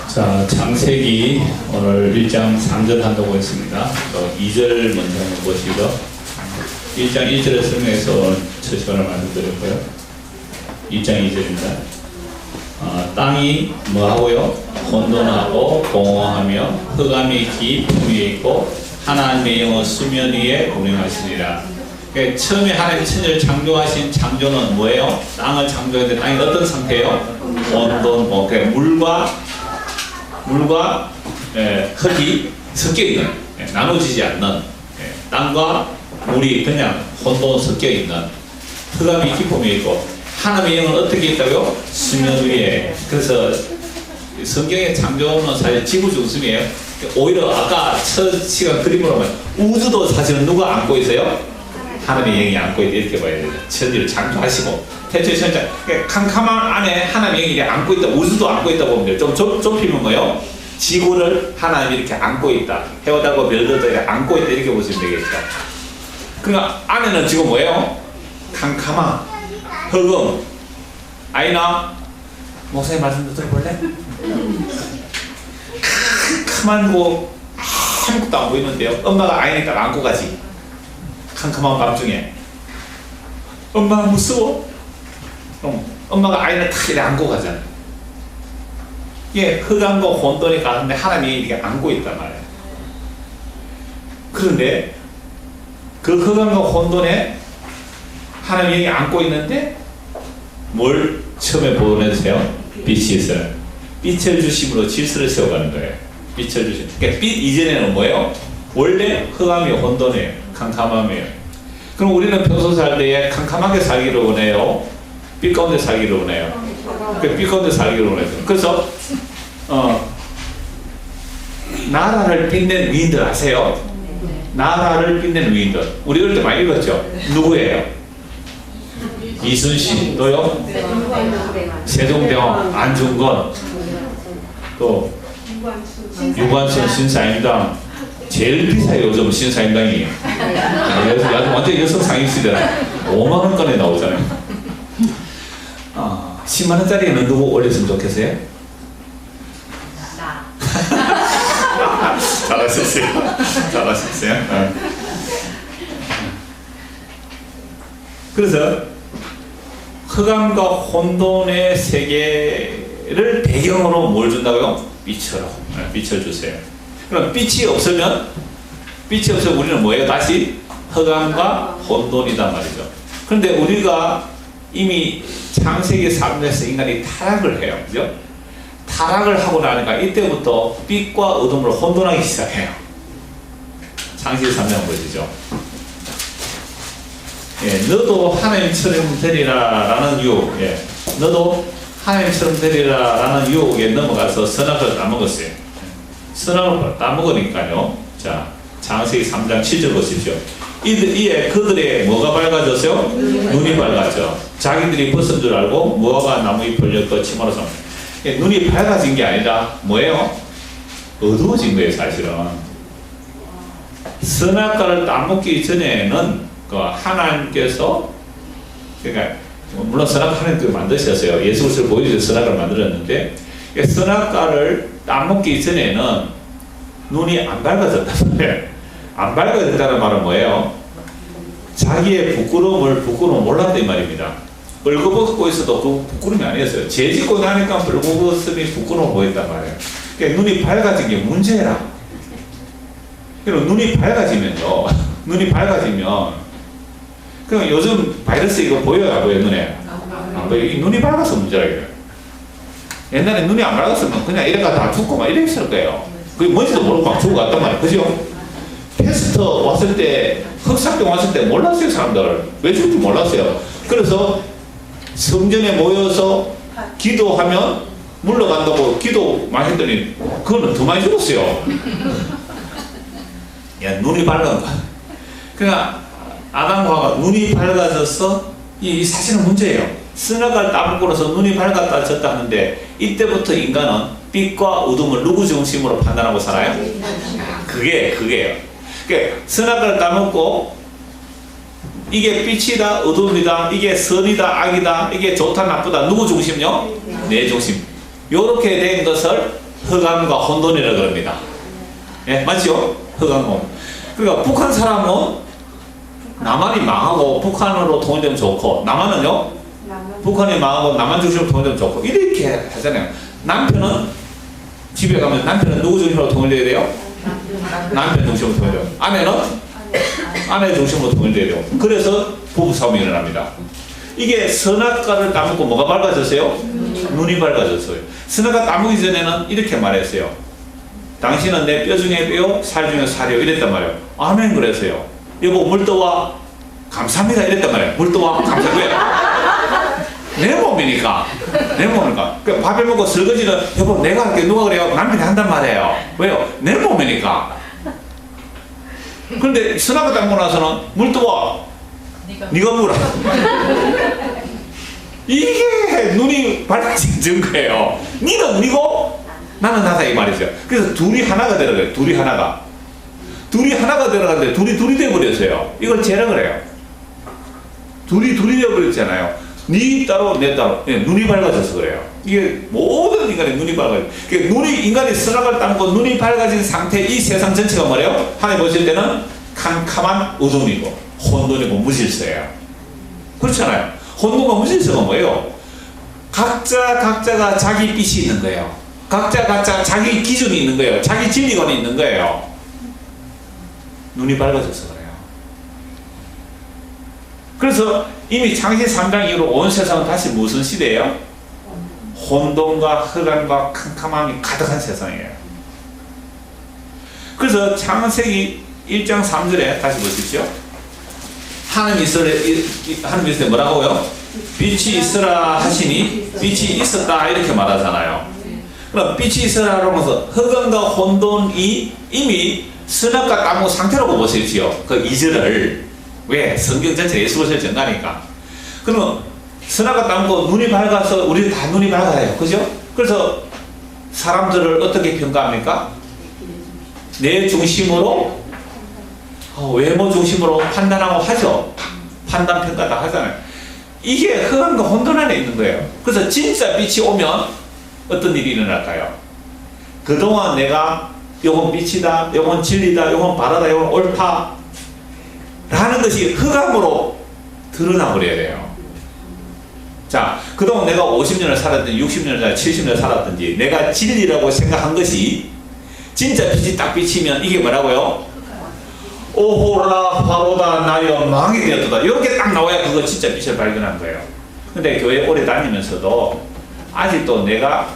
자, 창세기 오늘 1장 3절 한다고 했습니다. 2절 먼저 한번 보시죠. 1장 1절의 설명에서 오늘 첫 시간을 말씀드렸고요. 1장 2절입니다. 땅이 뭐하고요? 혼돈하고 공허하며 흑암이 깊음 위에 있고 하나님의 영은 수면 위에 운행하시니라. 그러니까 처음에 하나님 천지를 창조하신 창조는 뭐예요? 땅을 창조했는데 땅이 어떤 상태예요? 혼돈, 물과 흙이 섞여있는, 나눠지지 않는, 땅과 물이 그냥 혼돈 섞여있는 흑암이 깊음에 있고 하나님의 영은 어떻게 있다고요? 수면 위에. 그래서 성경의 창조는 사실 지구 중심이에요. 오히려 아까 첫 시간 그림으로 보면 우주도 사실은 누가 안고 있어요? 하나님의 영이 안고 있다 이렇게 봐야 되죠. 천지를 창조하시고 태초에 천지 캄캄한 안에 하나님의 영이 안고 있다. 우주도 안고 있다 보면 돼요. 좀 좁히면 뭐요? 지구를 하나님이 이렇게 안고 있다. 해오다고 별들도 이렇게 안고 있다 이렇게 보시면 되겠죠. 그러니까 안에는 지금 뭐예요? 캄캄한 흑음. 아이나 목사님 말씀도 들어볼래? 캄캄하고 아무것도 안 보이는데요. 엄마가 아이를 딱 안고 가지. 캄캄한 밤중에 엄마 무서워? 엄마가 아이를 탁 이렇게 안고 가잖아. 예, 흑암과 혼돈이 가는데 하나님이 이렇게 안고 있단 말이에요. 그런데 그 흑암과 혼돈에 하나님이 안고 있는데 뭘 처음에 보내주세요? 빛이 있어요. 빛을 주심으로 질서를 세워가는 거예요. 빛을 주심. 그러니까 빛 이전에는 뭐예요? 원래 흑암이에요, 혼돈이에요, 캄캄함이에요. 그럼 우리는 평소 살 때에 캄캄하게 살기를 원해요? 빛 가운데 살기를 원해요? 빛 가운데 살기를 원해요. 그래서 나라를 빛낸 위인들 아세요? 나라를 빛낸 위인들. 우리 어릴 때 많이 읽었죠? 누구예요? 이순신, 또요? 세종대왕, 안중근, 또 유관순, 신사임당. 제일 비싸요 요즘 신사임당이. 완전 여성 상입시대라. 5만원권에 나오잖아요. 10만원짜리는 누구 올렸으면 좋겠어요? 나. 잘하셨어요. 잘하셨어요. 그래서 흑암과 혼돈의 세계를 배경으로 뭘 준다고요? 빛으로. 빛을 주세요. 그럼 빛이 없으면 우리는 뭐예요? 다시 흑암과 혼돈이단 말이죠. 그런데 우리가 이미 창세기 3장에서 인간이 타락을 해요. 그죠? 타락을 하고 나니까 이때부터 빛과 어둠으로 혼돈하기 시작해요. 창세기 3장 보시죠. 예, 너도 하나님처럼 되리라 라는 유혹. 예, 너도 하나님처럼 되리라 라는 유혹에 넘어가서 선악을 따먹었어요. 선악을 따먹으니까요. 자, 창세기 3장 7절 보십시오. 이에 그들의 뭐가 밝아졌어요? 눈이 밝았죠. 자기들이 벗은 줄 알고 무화과 나무 잎을 엮어 치마로 눈이 밝아진 게 아니라 뭐예요? 어두워진 거예요, 사실은. 선악과를 따먹기 전에는 그 하나님께서, 그러니까 물론 선악과 하나님께서 만드셨어요. 예수 그리스도를 보여주셔서 선악과를 만들었는데, 선악과를 따먹기 전에는 눈이 안 밝아졌단 말이에요. 안 밝아졌다는 말은 뭐예요? 자기의 부끄러움을 몰랐다 이 말입니다. 벌거벗고 있어도 그 부끄러움이 아니었어요. 죄 짓고 나니까 벌거벗음이 부끄러워 보였단 말이에요. 그러니까 눈이 밝아진 게 문제라. 그럼 눈이 밝아지면요. 눈이 밝아지면 그럼 요즘 바이러스 이거 보여요? 안 보여요? 눈에? 안 보여요. 이 눈이 밝아서 문제라 이래요. 옛날에 눈이 안 밝았으면 그냥 이래가 다 죽고 막 이래 있을 거예요. 그게 뭔지도 모르고 막 죽고 갔단 말이에요. 그죠? 패스트 왔을 때, 흑사병 왔을 때 몰랐어요, 사람들. 왜 죽을지 몰랐어요. 그래서 성전에 모여서 기도하면 물러간다고 기도 많이 했더니 그거는 더 많이 죽었어요. 야, 눈이 밝은 거야. 그러니까 아담과 하와가 눈이 밝아져서 이 사실은 문제예요. 선악과를 따먹고 나서 눈이 밝았다 졌다 하는데 이때부터 인간은 빛과 어둠을 누구 중심으로 판단하고 살아요? 그게요. 그러니까 선악과를 따먹고 이게 빛이다 어둠이다, 이게 선이다 악이다, 이게 좋다 나쁘다, 누구 중심요? 내 중심. 요렇게 된 것을 흑암과 혼돈이라고 그럽니다. 예, 맞죠? 흑암과. 그러니까 북한 사람은 남한이 망하고 북한으로 통일되면 좋고, 남한은요? 북한이 망하고 남한 중심으로 통일되면 좋고, 이렇게 하잖아요. 남편은 집에 가면 남편은 누구 중심으로 통일돼야 돼요? 남편 중심으로 통일돼요. 아내는 아내 중심으로 통일돼야 돼요. 그래서 부부싸움이 일어납니다. 이게 선악과를 따먹고 뭐가 밝아졌어요? 눈이 밝아졌어요. 선악과 따먹기 전에는 이렇게 말했어요. 당신은 내 뼈 중에 뼈, 살 중에 살이요. 이랬단 말이에요. 아멘 그랬어요. 여보 물떠와 감사합니다 이랬단 말이에요. 물떠와 감사합니다. 내 몸이니까. 내 몸이니까. 그러니까 밥을 먹고 설거지는 여보 내가 할게. 누가 그래요? 남편이 한단 말이에요. 왜요? 내 몸이니까. 그런데 선악과 따먹고 나서는 물떠와 네가 물어. 이게 눈이 밝아진 거예요. 니는 니고 나는 나다 이 말이죠. 그래서 둘이 하나가 되는 둘이 하나가 들어가는데 둘이 돼버렸어요. 이걸 죄라고 해요. 둘이 돼버렸잖아요. 니 따로 내 따로. 네, 눈이 밝아져서 그래요. 이게 모든 인간의 눈이 밝아져. 인간이 선악을 따먹고 눈이 밝아진 상태, 이 세상 전체가 뭐래요? 하나님 보실 때는 캄캄한 어둠이고 혼돈이고 무질서예요. 그렇잖아요. 혼돈과 무질서가 뭐예요? 각자가 자기 빛이 있는 거예요. 각자 자기 기준이 있는 거예요. 자기 진리관이 있는 거예요. 눈이 밝아져서 그래요. 그래서 이미 창세 3장 이후로 온 세상은 다시 무슨 시대예요? 혼돈과 흑암과 캄캄함이 가득한 세상이에요. 그래서 창세기 1장 3절에 다시 보십시오. 하나님이 있을 때 뭐라고요? 빛이 있으라 하시니 빛이 있었다 이렇게 말하잖아요. 그럼 빛이 있으라 하면서 흑암과 혼돈이 이미 선악과 따먹은 상태라고 보십시오. 그 2절을. 왜? 성경 전체에 예수 보실 전가니까. 그러면 선악과 따먹고 눈이 밝아서 우리 다 눈이 밝아요. 그죠? 그래서 사람들을 어떻게 평가합니까? 내 중심으로 외모 중심으로 판단하고 하죠. 판단 평가 다 하잖아요. 이게 흑암과 혼돈 안에 있는 거예요. 그래서 진짜 빛이 오면 어떤 일이 일어날까요? 그동안 내가 요건 빛이다, 요건 진리다, 요건 바라다, 요건 옳다 라는 것이 흑암으로 드러나 버려야 돼요. 자, 그동안 내가 50년을 살았든지 60년을 살았든지 70년을 살았든지 내가 진리라고 생각한 것이 진짜 빛이 딱 비치면 이게 뭐라고요? 오호라 바로다 나여 망이 되었다. 이렇게 딱 나와야 그거 진짜 빛을 발견한 거예요. 근데 교회 오래 다니면서도 아직도 내가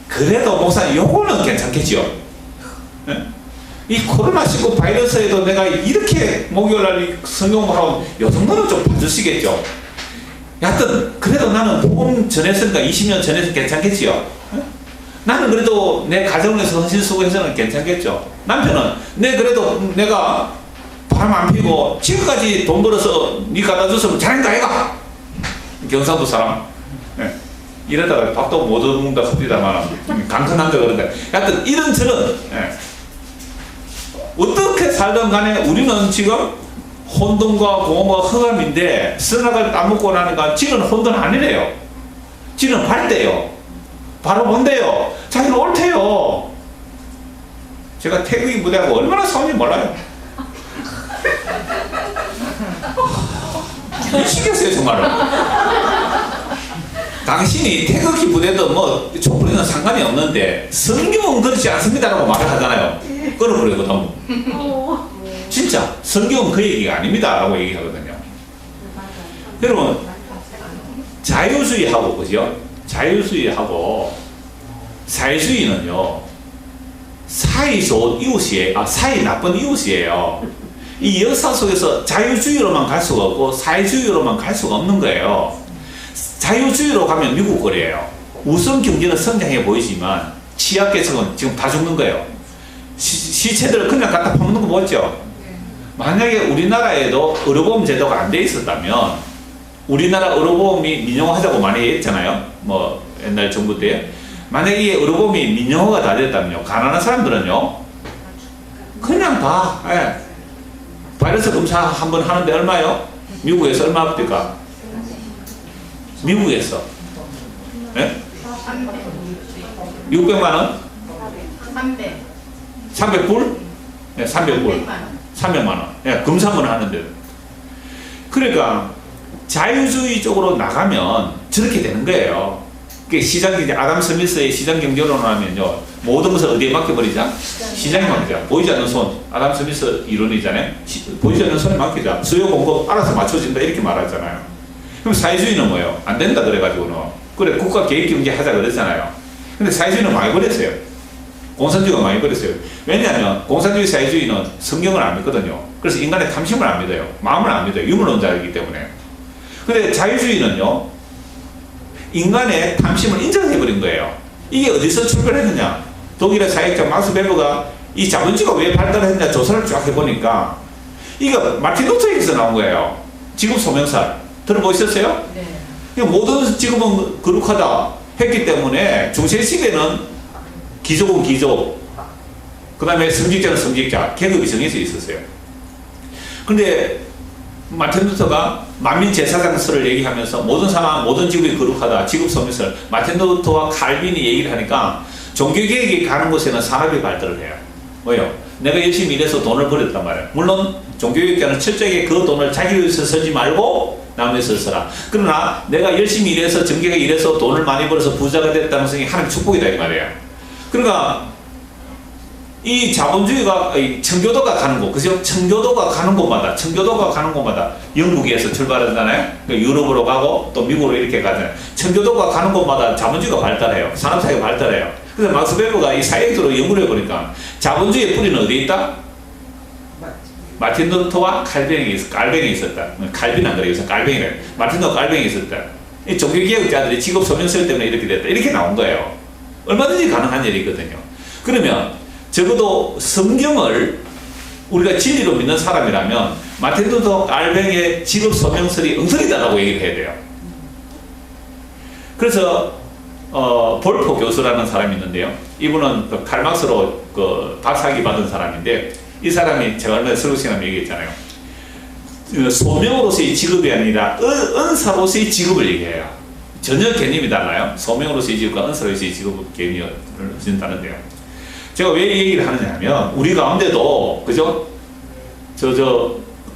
그래도 목사님 요거는 괜찮겠지요. 네? 이 코로나19 바이러스에도 내가 이렇게 목요일날 성경하고 요 정도는 좀 봐주시겠죠. 여하튼 그래도 나는 복음 전했으니까 20년 전해서 괜찮겠지요. 네? 나는 그래도 내 가정에서 헌신수고해서는 괜찮겠죠. 남편은 그래도 내가 바람 안 피고 지금까지 돈 벌어서 니 갖다 줬으면 잘한다 아이가. 경상도 사람. 네. 이러다가 밥도 못 얻는다 섭니다만 강큰 남자 그런데 하여튼 이런저런 어떻게 살든 간에 우리는 지금 혼돈과 공허와 흑암인데 선악을 따먹고 나니까 지는 혼돈 아니래요. 지는 밝대요. 바로 뭔데요? 자기는 옳대요. 제가 태극기 부대하고 얼마나 싸운지 몰라요. 미치겠어요 정말로. 당신이 태극기 부대도 뭐 촛불에는 상관이 없는데 성경은 그렇지 않습니다라고 말을 하잖아요. 끊어버리거든. 진짜 성경은 그 얘기가 아닙니다 라고 얘기하거든요. 여러분 자유주의하고 그죠? 자유주의하고 사회주의는요 사이 좋은 이웃이에요. 사이 나쁜 이웃이에요. 이 역사 속에서 자유주의로만 갈 수가 없고 사회주의로만 갈 수가 없는 거예요. 자유주의로 가면 미국 거래요. 우선 경제는 성장해 보이지만 취약계층은 지금 다 죽는 거예요. 시체들 그냥 갖다 파먹는 거 보였죠? 만약에 우리나라에도 의료보험 제도가 안 돼 있었다면 우리나라 의료보험이 민영화하자고 많이 했잖아요. 뭐 옛날 정부 때. 만약에 이 의료보험이 민영화가 다 됐다면요. 가난한 사람들은요. 그냥 다 바이러스 검사 한번 하는데 얼마요? 미국에서 얼마 합니까? 미국에서 네? 600만 원? 300불? 네, 300불. 300만 원. 네, 금산문을 하는데. 그러니까 자유주의 쪽으로 나가면 저렇게 되는 거예요. 시장경제, 아담 스미스의 시장경제론을 하면요, 모든 것을 어디에 맡겨버리자? 시장에 맡기자. 보이지 않는 손, 아담 스미스 이론이잖아요. 보이지 않는 손에 맡기자. 수요 공급 알아서 맞춰진다 이렇게 말하잖아요. 그럼 사회주의는 뭐예요? 안 된다 그래가지고는. 그래 국가 계획경제 하자 그랬잖아요. 근데 사회주의는 망해버렸어요. 공산주의가 망해버렸어요. 왜냐하면 공산주의 사회주의는 성경을 안 믿거든요. 그래서 인간의 탐심을 안 믿어요. 마음을 안 믿어요. 유물론자이기 때문에. 근데 자유주의는요, 인간의 탐심을 인정해버린 거예요. 이게 어디서 출발했느냐? 독일의 사회학자 막스 베버가 이 자본주의가 왜 발달했냐 조사를 쫙 해보니까 이거 마틴 루터에게서 나온 거예요. 직업 소명설 들어보셨어요? 네. 모든 직업은 거룩하다 했기 때문에 중세시대는 귀족은 귀족, 그 다음에 성직자는 성직자, 계급이 정해져 있었어요. 근데 마틴 루터가 만민제사장설을 얘기하면서 모든 사람, 모든 직업이 거룩하다, 직업소명설, 마틴 루터와 칼빈이 얘기를 하니까 종교개혁이 가는 곳에는 산업이 발달을 해요. 왜요? 내가 열심히 일해서 돈을 벌였단 말이에요. 물론 종교개혁자는 철저하게 그 돈을 자기 위해서 쓰지 말고 남을 위해서 써라. 그러나 내가 열심히 일해서 정교하게 일해서 돈을 많이 벌어서 부자가 됐다는 것이 하나님의 축복이다 이 말이에요. 그러니까 이 자본주의가 청교도가 가는 곳, 그죠? 청교도가 가는 곳마다 영국에서 출발하잖아요. 유럽으로 가고 또 미국으로 이렇게 가잖아요. 청교도가 가는 곳마다 자본주의가 발달해요. 산업사회가 발달해요. 그래서 막스 베버가 이 사회적으로 연구를 해보니까 자본주의의 뿌리는 어디에 있다? 마틴 루터와 깔뱅이 있었다. 칼빈 안 그래요. 그래서 깔뱅이래. 마틴 루터 깔뱅이 있었다. 이 종교개혁자들이 직업 소명설 때문에 이렇게 됐다. 이렇게 나온 거예요. 얼마든지 가능한 일이거든요. 그러면 적어도 성경을 우리가 진리로 믿는 사람이라면 마틴 루터 깔뱅의 직업 소명설이 엉터리다라고 얘기를 해야 돼요. 그래서 볼포 교수라는 사람이 있는데요. 이분은 그 칼막스로 그 박사학위 받은 사람인데 이 사람이 제가 얼마 전에 설교 시간에 얘기했잖아요. 소명으로서의 직업이 아니라 은사로서의 직업을 얘기해요. 전혀 개념이 달라요. 소명으로서의 직업과 은사로서의 직업 개념을 준다는데요. 제가 왜 이 얘기를 하느냐 하면 우리 가운데도 그죠?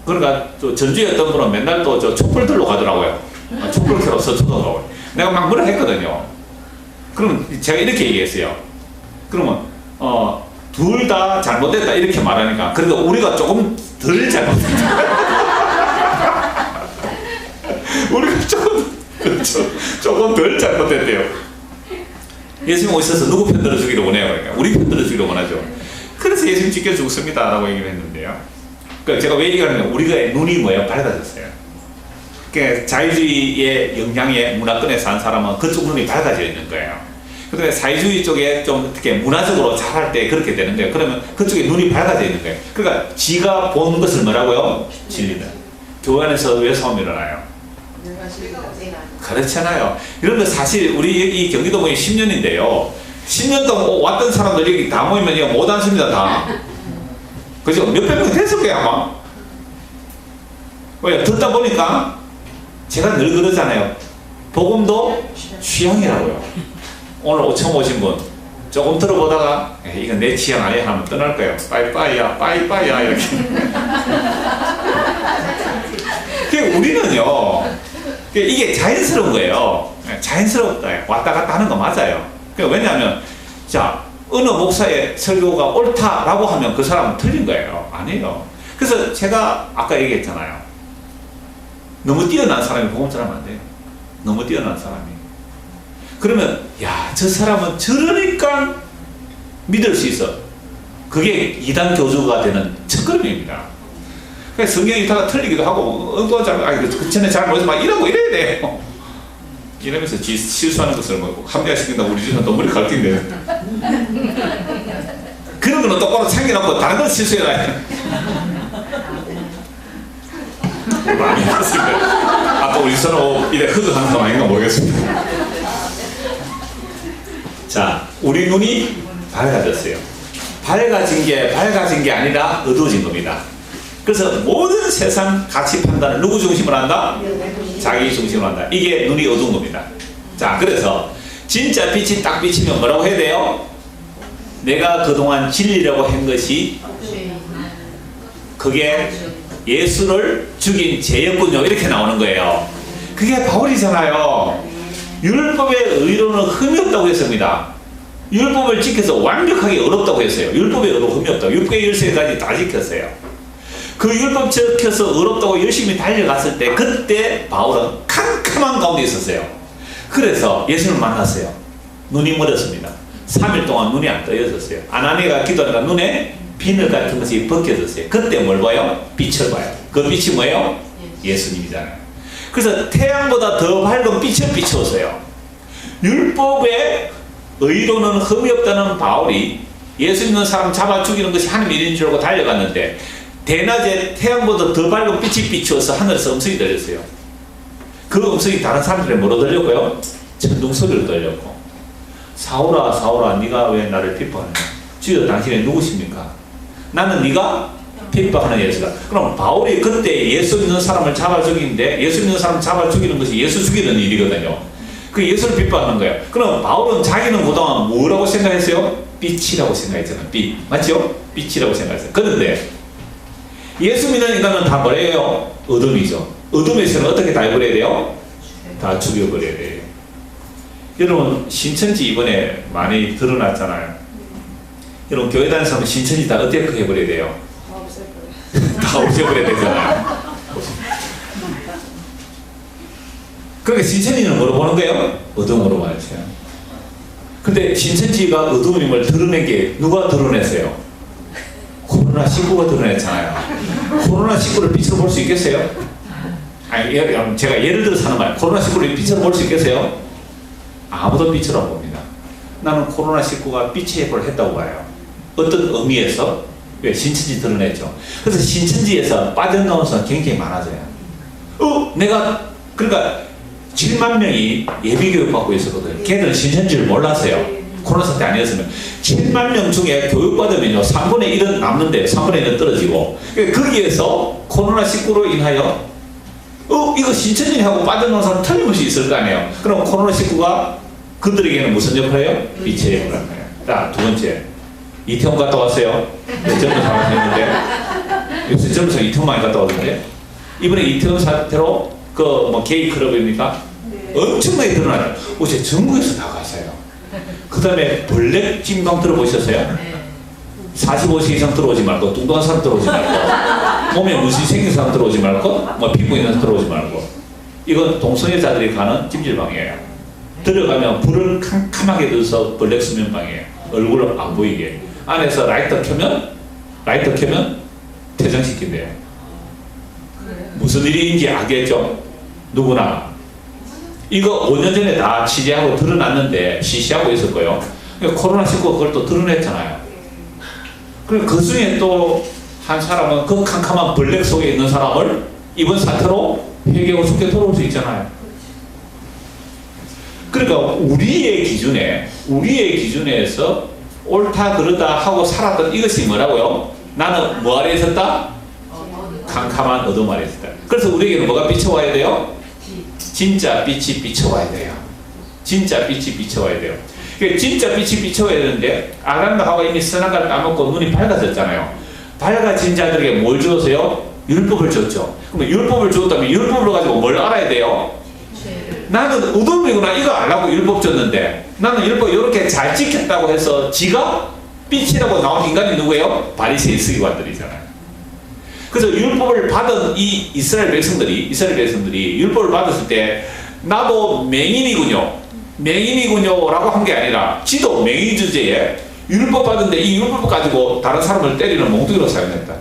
그러니까 전주에 어떤 분은 맨날 또 촛불 들러 가더라고요. 촛불 켜서 쳐다보고 내가 막 뭐라 했거든요. 그럼 제가 이렇게 얘기했어요. 그러면 둘 다 잘못됐다 이렇게 말하니까 그래도 우리가 조금 덜 잘못됐다. 우리가 조금 덜 잘못됐대요. 예수님 오셔서 누구 편 들어주기를 원해요? 그러니까 우리 편 들어주기를 원하죠. 그래서 예수님 지켜 죽습니다 라고 얘기를 했는데요. 그러니까 제가 왜 얘기하냐면 우리가 눈이 뭐예요? 밝아졌어요. 그러니까 자유주의의 영향에 문화권에 산 사람은 그쪽 눈이 밝아져 있는 거예요. 그런데 사회주의 쪽에 좀 어떻게 문화적으로 잘할 때 그렇게 되는 거예요. 그러면 그쪽에 눈이 밝아져 있는 거예요. 그러니까 지가 본 것을 뭐라고요? 진리다. 교회 안에서 왜 싸움이 일어나요? 그렇잖아요. 이런 거 사실 우리 이 경기도 모임 10년인데요. 10년 동안 왔던 사람들 여기 다 모이면 못 앉습니다 다. 그죠? 몇백 명 됐을 거야 아마. 왜? 듣다 보니까 제가 늘 그러잖아요. 복음도 취향이라고요. 오늘 처음 오신 분 조금 들어보다가 이건 내 취향 아니야 하면 떠날 거예요. 빠이빠이야 빠이빠이야 이렇게. 우리는요 이게 자연스러운 거예요. 자연스럽다. 왔다 갔다 하는 거 맞아요. 왜냐하면 자 어느 목사의 설교가 옳다라고 하면 그 사람은 틀린 거예요. 아니에요. 그래서 제가 아까 얘기했잖아요. 너무 뛰어난 사람이 복음 전하면 안 돼요. 너무 뛰어난 사람이. 그러면 야, 저 사람은 저러니까 믿을 수 있어. 그게 이단 교주가 되는 첫걸음입니다. 성경이 다 틀리기도 하고 그 전에 잘 모여서 막 이러고 이래야 돼요. 이러면서 실수하는 것을 뭐 합리화시킨다고 우리 집은 너무 갈등돼요. 그런 거는 똑바로 챙겨놓고 다른 건 실수해라. 많이 했습니다. 아까 우리 서로 이래 흐드하는 거 아닌가 모르겠습니다. 자, 우리 눈이 밝아졌어요. 밝아진 게 아니라 어두워진 겁니다. 그래서 모든 세상 가치 판단을 누구 중심으로 한다? 자기 중심으로 한다. 이게 눈이 어두운 겁니다. 자, 그래서 진짜 빛이 딱 비치면 뭐라고 해야 돼요? 내가 그동안 진리라고 한 것이 그게 예수를 죽인 죄였군요. 이렇게 나오는 거예요. 그게 바울이잖아요. 율법의 의로는 흠이 없다고 했습니다. 율법을 지켜서 완벽하게 어렵다고 했어요. 율법의 의로 흠이 없다고. 613가지 다 지켰어요. 그 율법 지켜서 어렵다고 열심히 달려갔을 때 그때 바울은 캄캄한 가운데 있었어요. 그래서 예수님을 만났어요. 눈이 멀었습니다. 3일 동안 눈이 안 떠졌어요. 아나니아가 기도하니까 눈에 비늘 같은 것이 벗겨졌어요. 그때 뭘 봐요? 빛을 봐요. 그 빛이 뭐예요? 예수님이잖아요. 그래서 태양보다 더 밝은 빛을 비추었어요. 율법의 의로는 흠이 없다는 바울이 예수 믿는 사람 잡아 죽이는 것이 하나님 일인 줄 알고 달려갔는데 대낮에 태양보다 더 밝은 빛이 비추어서 하늘에서 음성이 들렸어요. 그 음성이 다른 사람들에 뭐로 들렸고요? 천둥 소리로 들렸고, 사울아 사울아 네가 왜 나를 핍박하느냐? 주여 당신이 누구십니까? 나는 네가 핍박하는 예수다. 그럼 바울이 그때 예수 믿는 사람을 잡아 죽이는데 예수 믿는 사람 잡아 죽이는 것이 예수 죽이는 일이거든요. 그 예수를 핍박하는 거예요. 그럼 바울은 자기는 그동안 뭐라고 생각했어요? 빛이라고 생각했잖아요. 빛. 맞죠? 빛이라고 생각했어요. 그런데 예수 믿는 인간은 다 뭐래요? 어둠이죠. 어둠에서는 어떻게 다 해버려야 돼요? 다 죽여버려야 돼요. 여러분 신천지 이번에 많이 드러났잖아요. 여러분 교회 다니는 신천지 다 어떻게 해버려야 돼요? 다 없애버려야 되잖아요. 그러니까 신천지는 뭐로 보는 거예요? 어둠으로 봐야죠. 근데 신천지가 어둠임을 드러낸 게 누가 드러냈어요? 코로나19가 드러냈잖아요. 코로나19를 빛으로 볼 수 있겠어요? 아니, 제가 예를 들어서 하는 말, 코로나19를 빛으로 볼 수 있겠어요? 아무도 빛으로 안 봅니다. 나는 코로나19가 빛의 역할을 했다고 봐요. 어떤 의미에서? 왜? 신천지 드러냈죠. 그래서 신천지에서 빠져나오는 사람 굉장히 많아져요. 내가, 그러니까 7만 명이 예비교육 받고 있었거든요. 걔들은 신천지를 몰랐어요. 코로나 사태 아니었으면 7만 명 중에 교육받으면요 3분의 1은 남는데 3분의 1은 떨어지고, 거기에서 코로나19로 인하여 이거 신천지 하고 빠져나온 사람 틀림없이 있을 거 아니에요. 그럼 코로나19가 그들에게는 무슨 역할을 해요? 빛의 역할을 해요. 자, 두 번째, 이태원 갔다 왔어요. 젊은 사람 했는데 요새 젊은 사람 이태원 많이 갔다 왔는데 이번에 이태원 사태로 그 뭐 게이 클럽입니까? 엄청나게 드러나요. 어제 전국에서 다 갔어요. 그 다음에 블랙 찜방 들어보셨어요? 45세 이상 들어오지 말고, 뚱뚱한 사람 들어오지 말고, 몸에 문신이 생긴 사람 들어오지 말고, 뭐 피부 있는 사람 들어오지 말고. 이건 동성애자들이 가는 찜질방이에요. 들어가면 불을 캄캄하게 넣어서 블랙 수면방이에요. 얼굴을 안 보이게. 안에서 라이터 켜면 퇴장시킨대요. 무슨 일인지 알겠죠? 누구나. 이거 5년 전에 다 취재하고 드러났는데 시시하고 있었고요. 코로나19 그걸 또 드러냈잖아요. 그리고 그 중에 또 한 사람은 그 캄캄한 블랙 속에 있는 사람을 이번 사태로 회개하고 죽게 돌아올 수 있잖아요. 그러니까 우리의 기준에서 옳다 그르다 하고 살았던 이것이 뭐라고요? 나는 뭐 아래 있었다? 캄캄한 어둠 아래 있었다. 그래서 우리에게는 뭐가 비춰와야 돼요? 진짜 빛이 비춰와야 돼요. 진짜 빛이 비춰와야 돼요. 진짜 빛이 비춰와야 되는데 아담과 하와가 이미 선악과를 까먹고 눈이 밝아졌잖아요. 밝아진 자들에게 뭘 주었어요? 율법을 줬죠. 그럼 율법을 주었다면 율법을 가지고 뭘 알아야 돼요? 나는 어둠이구나 이거 알라고 율법 줬는데 나는 율법 이렇게 잘 지켰다고 해서 지가 빛이라고 나온 인간이 누구예요? 바리새인 서기관들이잖아요. 그래서 율법을 받은 이 이스라엘 백성들이 율법을 받았을 때 나도 맹인이군요 라고 한 게 아니라 지도 맹인 주제에 율법 받은데 이 율법 가지고 다른 사람을 때리는 몽둥이로 사용했다.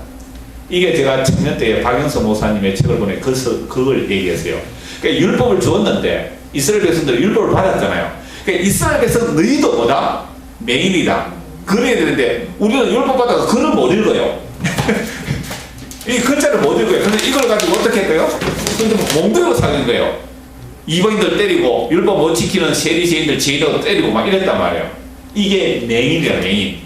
이게 제가 작년 때 박영서 목사님의 책을 보내 그걸 얘기했어요. 그러니까 율법을 주었는데 이스라엘 백성들이 율법을 받았잖아요. 그러니까 이스라엘 백성 너희도 뭐다? 맹인이다. 그래야 되는데 우리는 율법 받아서 글을 못 읽어요. 이 글자를 못 읽어요. 근데 이걸 가지고 어떻게 할까요? 몽둥이로 사는 거예요. 이방인들 때리고 율법 못 지키는 세리세인들 죄인으로 때리고 막 이랬단 말이에요. 이게 맹인이야, 맹인.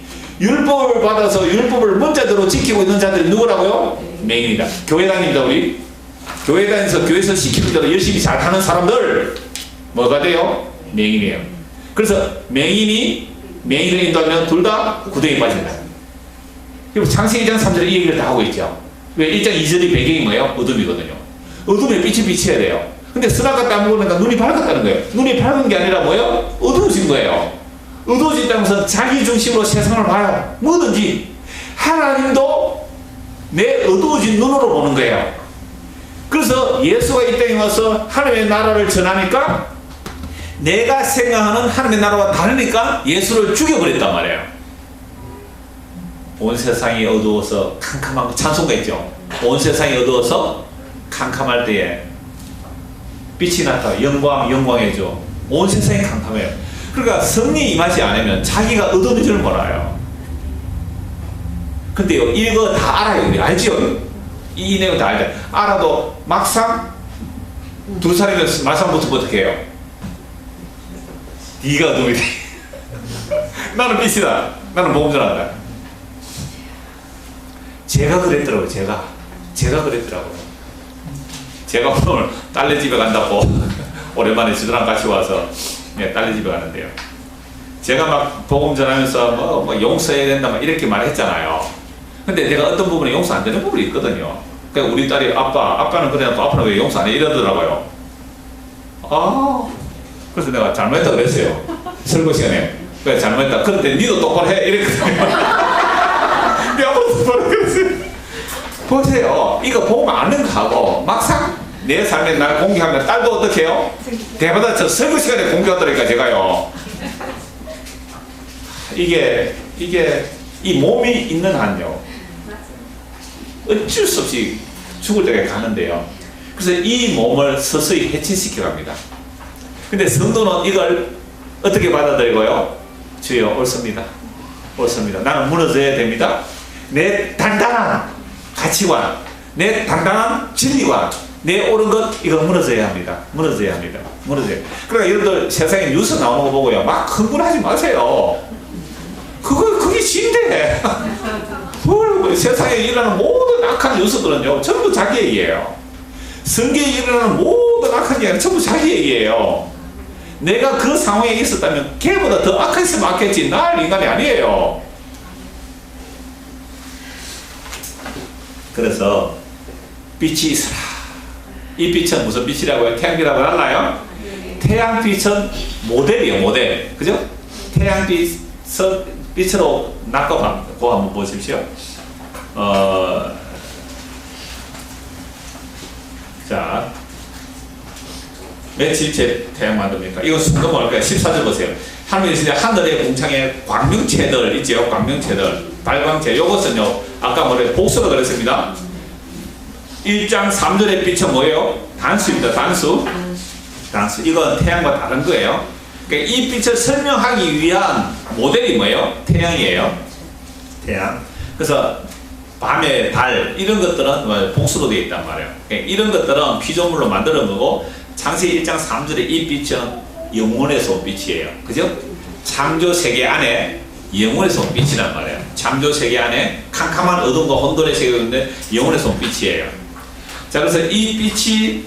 율법을 받아서 율법을 문자대로 지키고 있는 자들이 누구라고요? 맹인이다. 교회 다닙니다. 우리 교회 다니면서 교회에서 시키는 대로 열심히 잘하는 사람들 뭐가 돼요? 맹인이에요. 그래서 맹인을 인도하면 둘 다 구덩이에 빠진다. 그리고 창세기 1장 3절에 이 얘기를 다 하고 있죠. 왜 1장 2절이 배경이 뭐예요? 어둠이거든요. 어둠에 빛이 비쳐야 돼요. 근데 선악과 땀을 보니까 눈이 밝았다는 거예요. 눈이 밝은 게 아니라 뭐예요? 어두워진 거예요. 어두워진다면서 자기 중심으로 세상을 봐요. 뭐든지 하나님도 내 어두워진 눈으로 보는 거예요. 그래서 예수가 이 땅에 와서 하나님의 나라를 전하니까 내가 생각하는 하나님의 나라와 다르니까 예수를 죽여버렸단 말이에요. 온 세상이 어두워서 캄캄한 찬송가 있죠. 온 세상이 어두워서 캄캄할 때에 빛이 나타 영광이죠. 온 세상이 캄캄해요. 그러니까 성령이 임하지 않으면 자기가 어두운 줄 몰라요. 근데요, 이거 다 알아요. 우리 알죠? 이 내용 다 알죠? 알아도 막상 두 사람이 말씀 붙으면 어떻게 해요? 네가 어둠이 돼. 나는 빛이다. 나는 복음 전한다. 제가 그랬더라고요. 제가 그랬더라고요. 제가 오늘 딸네 집에 간다고 오랜만에 지도랑 같이 와서 딸네 집에 가는데요. 제가 막 복음 전하면서 뭐 용서해야 된다 막 이렇게 말했잖아요. 근데 내가 어떤 부분에 용서 안 되는 부분이 있거든요. 그러니까 우리 딸이 아빠는 그래 또 아빠는 왜 용서 안 해? 이러더라고요. 그래서 내가 잘못했다 그랬어요. 설교 시간에. 그래 잘못했다. 그런데 니도 똑바로 해. 이랬거든요. 내 아빠도 똑바로 그랬어요. 보세요. 이거 보면 아는 거하고 막상 내 삶에 날 공개하면 딸도 어떻게 해요? 대마다 저 설교 시간에 공개하더라니까 제가요. 이게 이 몸이 있는 한요. 어쩔 수 없이 죽을 때가 가는데요. 그래서 이 몸을 서서히 해체시켜 갑니다. 근데 성도는 이걸 어떻게 받아들이고요? 주여 옳습니다. 나는 무너져야 됩니다. 내 단단한 가치관, 내 단단한 진리관, 내 옳은 것 이거 무너져야 합니다. 그러니까 여러분들 세상에 뉴스 나오는 거 보고요, 막 흥분하지 마세요. 그게 진대. 세상에 일어나는 모든 악한 뉴스들은요 전부 자기 얘기예요. 성경에 일어나는 모든 악한 얘기는 전부 자기 얘기예요. 내가 그 상황에 있었다면 걔보다 더 악했으면 악했지 날 인간이 아니에요. 그래서 빛이 있으라. 이 빛은 무슨 빛이라고요? 태양빛하고 달라요? 태양빛은 모델이에요. 모델. 그죠? 태양빛은 빛으로 낮고 밤고 한번 보십시오. 자, 며칠째 태양 만듭니까? 이건 순간 뭘까요? 14절 보세요. 하나님이 이제 하늘의 궁창에 광명체들 있죠? 광명체들, 발광체. 요것은요, 아까 뭐래 복수가 그랬습니다. 1장 3절의 빛은 뭐예요? 단수입니다. 단수. 이건 태양과 다른 거예요. 그러니까 이 빛을 설명하기 위한 모델이 뭐예요? 태양이에요. 태양. 그래서 밤에 달 이런 것들은 복수로 되어 있단 말이에요. 그러니까 이런 것들은 피조물로 만드는 거고 창세기 1장 3절의 이 빛은 영원에서 온 빛이에요. 그죠? 창조 세계 안에 영원에서 온 빛이란 말이에요. 창조 세계 안에 캄캄한 어둠과 혼돈의 세계가 있는데 영원에서 온 빛이에요. 자, 그래서 이 빛이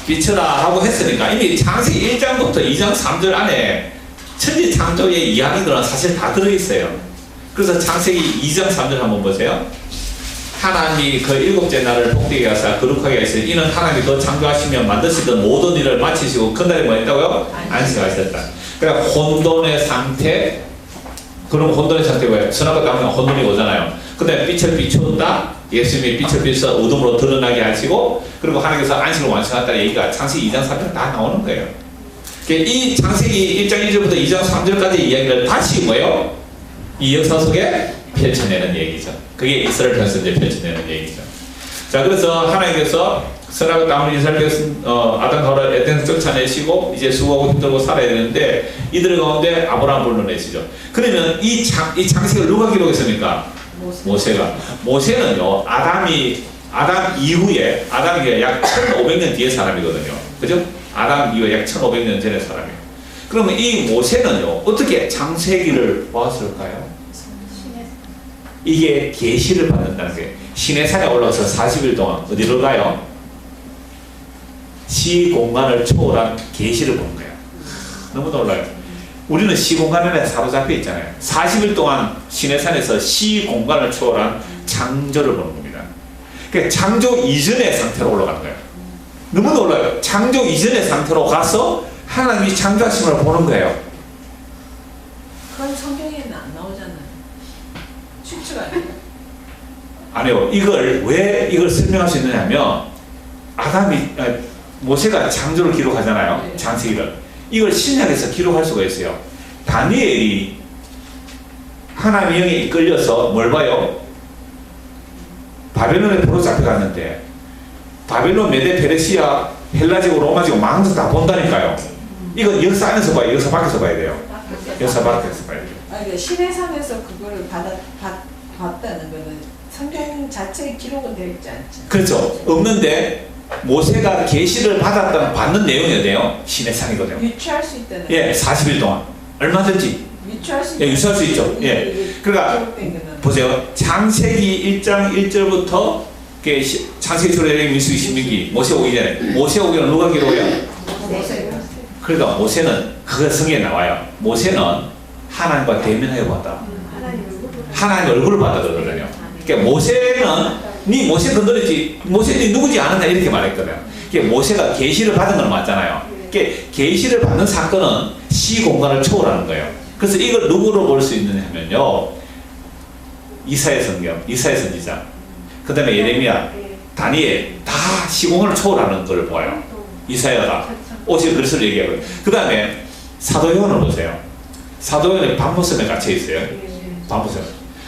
빛이라 하고 했으니까 이미 창세기 1장부터 2장 3절 안에 천지 창조의 이야기들은 사실 다 들어있어요. 그래서 창세기 2장 3절 한번 보세요. 하나님이 그 일곱째 날을 복되게 하사 거룩하게 하시니 이는 하나님이 그 창조하시며 만드시던 모든 일을 마치시고 그날에 뭐 했다고요? 안식하셨다. 그러니까 혼돈의 상태. 그럼 혼돈의 상태가 뭐예요? 선악과 땀은 혼돈이 오잖아요. 근데 빛을 비추었다. 예수님이 빛을 비춰서 어둠으로 드러나게 하시고 그리고 하나님께서 안식을 완성했다는 얘기가 창세기 2장 3절 다 나오는 거예요. 이 창세기 1장 1절부터 2장 3절까지 이야기를 다시 뭐예요? 이 역사 속에 펼쳐내는 얘기죠. 그게 이스라엘 편선제 펼쳐내는 얘기죠. 자, 그래서 하나님께서 선악과 땀을 이스라엘께서 아담과 하와를 에덴에서 쫓아내시고 이제 수고하고 힘들고 살아야 되는데 이들 가운데 아브라함을 불러내시죠. 그러면 이 창세기를 누가 기록했습니까? 모세는요 아담 이후에 아담이 약 1500년 뒤의 사람이거든요. 그죠? 아담 이후에 약 1500년 전의 사람이에요. 그러면 이 모세는요, 어떻게 창세기를 보았을까요? 이게 계시를 받는다는 거예요. 시내산에 올라가서 40일 동안 어디로 가요? 시공간을 초월한 계시를 보는 거예요. 너무 놀라요. 우리는 시공간에 사로잡혀 있잖아요. 40일 동안 시내산에서 시공간을 초월한 창조를 보는 겁니다. 그러니까 창조 이전의 상태로 올라가는 거예요. 너무 놀라요. 창조 이전의 상태로 가서 하나님이 창조하심을 보는 거예요. 그건 성경에는 안 나오잖아요. 쉽지가 않아요. 아니요. 이걸 왜 이걸 설명할 수 있느냐 하면 모세가 창조를 기록하잖아요. 네. 창세기를. 이걸 신약에서 기록할 수가 있어요. 다니엘이 하나님의 영에 이끌려서 뭘 봐요? 바벨론에 포로 잡혀갔는데 바벨론, 메데, 페르시아, 헬라지고, 로마지고 망해서 다 본다니까요. 이건 역사 안에서 봐요. 역사 밖에서 봐야 돼요. 역사 밖에서 봐야 돼요. 그러니까 시내산에서 그거를 봤다는 거는 성경 자체에 기록은 되어 있지 않죠. 그렇죠. 없는데 모세가 계시를 받는 내용이 돼요. 시내산이거든요. 유추할 수 있다는. 예, 40일 동안 얼마든지 유추할 수. 예, 유추할 수 있죠. 예. 그러니까 보세요. 창세기 1장 1절부터 창세기, 출애굽기, 민수기, 신명기, 모세 오기 전에 모세 오기 전에 누가 기록해요? 그러니까 모세는 그 성경에 나와요. 모세는 하나님과 대면하여 봤다. 하나님 얼굴을 봤다 그러거든요. 그러니까 모세는 네 모세 건드렸지, 모세 네 누구지 않았냐 이렇게 말했거든요. 그러니까 모세가 계시를 받은 건 맞잖아요. 그러니까 계시를 받는 사건은 시공간을 초월하는 거예요. 그래서 이걸 누구로 볼 수 있느냐 하면요, 이사야 성경, 이사야 선지자, 그 다음에 예레미야, 다니엘 다 시공간을 초월하는 걸 보아요. 이사야가 오실 그리스도를 얘기하고요. 그 다음에 사도 요한을 보세요. 사도 요한이 밤모섬에 갇혀 있어요. 밤모섬.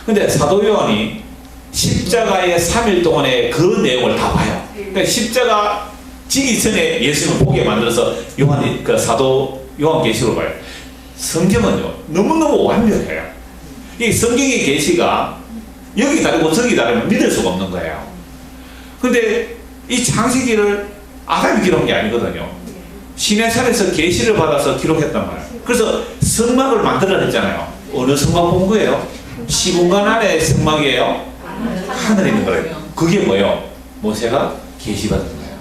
근데 사도 요한이 십자가의 3일 동안의 그 내용을 다 봐요. 그러니까 십자가 지기 전에 예수님을 보게 만들어서 요한이 그 사도 요한계시로 봐요. 성경은요 너무너무 완벽해요. 이 성경의 계시가 여기 다르고 저기 다르면 믿을 수가 없는 거예요. 근데 이 창세기를 아담이 기록한 게 아니거든요. 시내산에서 계시를 받아서 기록했단 말이에요. 그래서 성막을 만들어냈잖아요. 어느 성막 본 거예요? 시공간 안에 성막이에요? 하늘에 있는 거예요. 그게 뭐예요? 모세가 계시받은 거예요.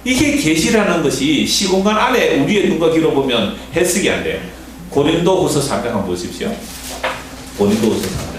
이게 계시라는 것이 시공간 안에 우리의 눈과 귀로 보면 해석이 안 돼요. 고린도후서 3장 한번 보십시오. 고린도후서 3장.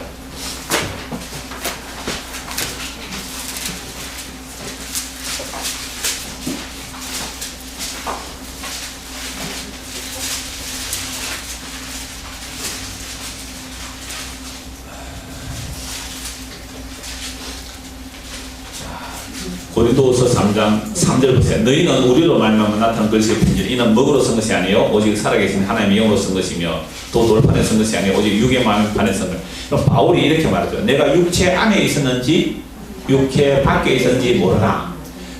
고린도후서 3장 3절 보세요. 너희는 우리로 말미암아 나타난 그리스도의 편지를 이는 먹으로 쓴 것이 아니요 오직 살아계신 하나님의 영으로 쓴 것이며 또 돌판에 쓴 것이 아니요 오직 육의 판에 쓴 것. 그럼 바울이 이렇게 말하죠. 내가 육체 안에 있었는지 육체 밖에 있었는지 모르나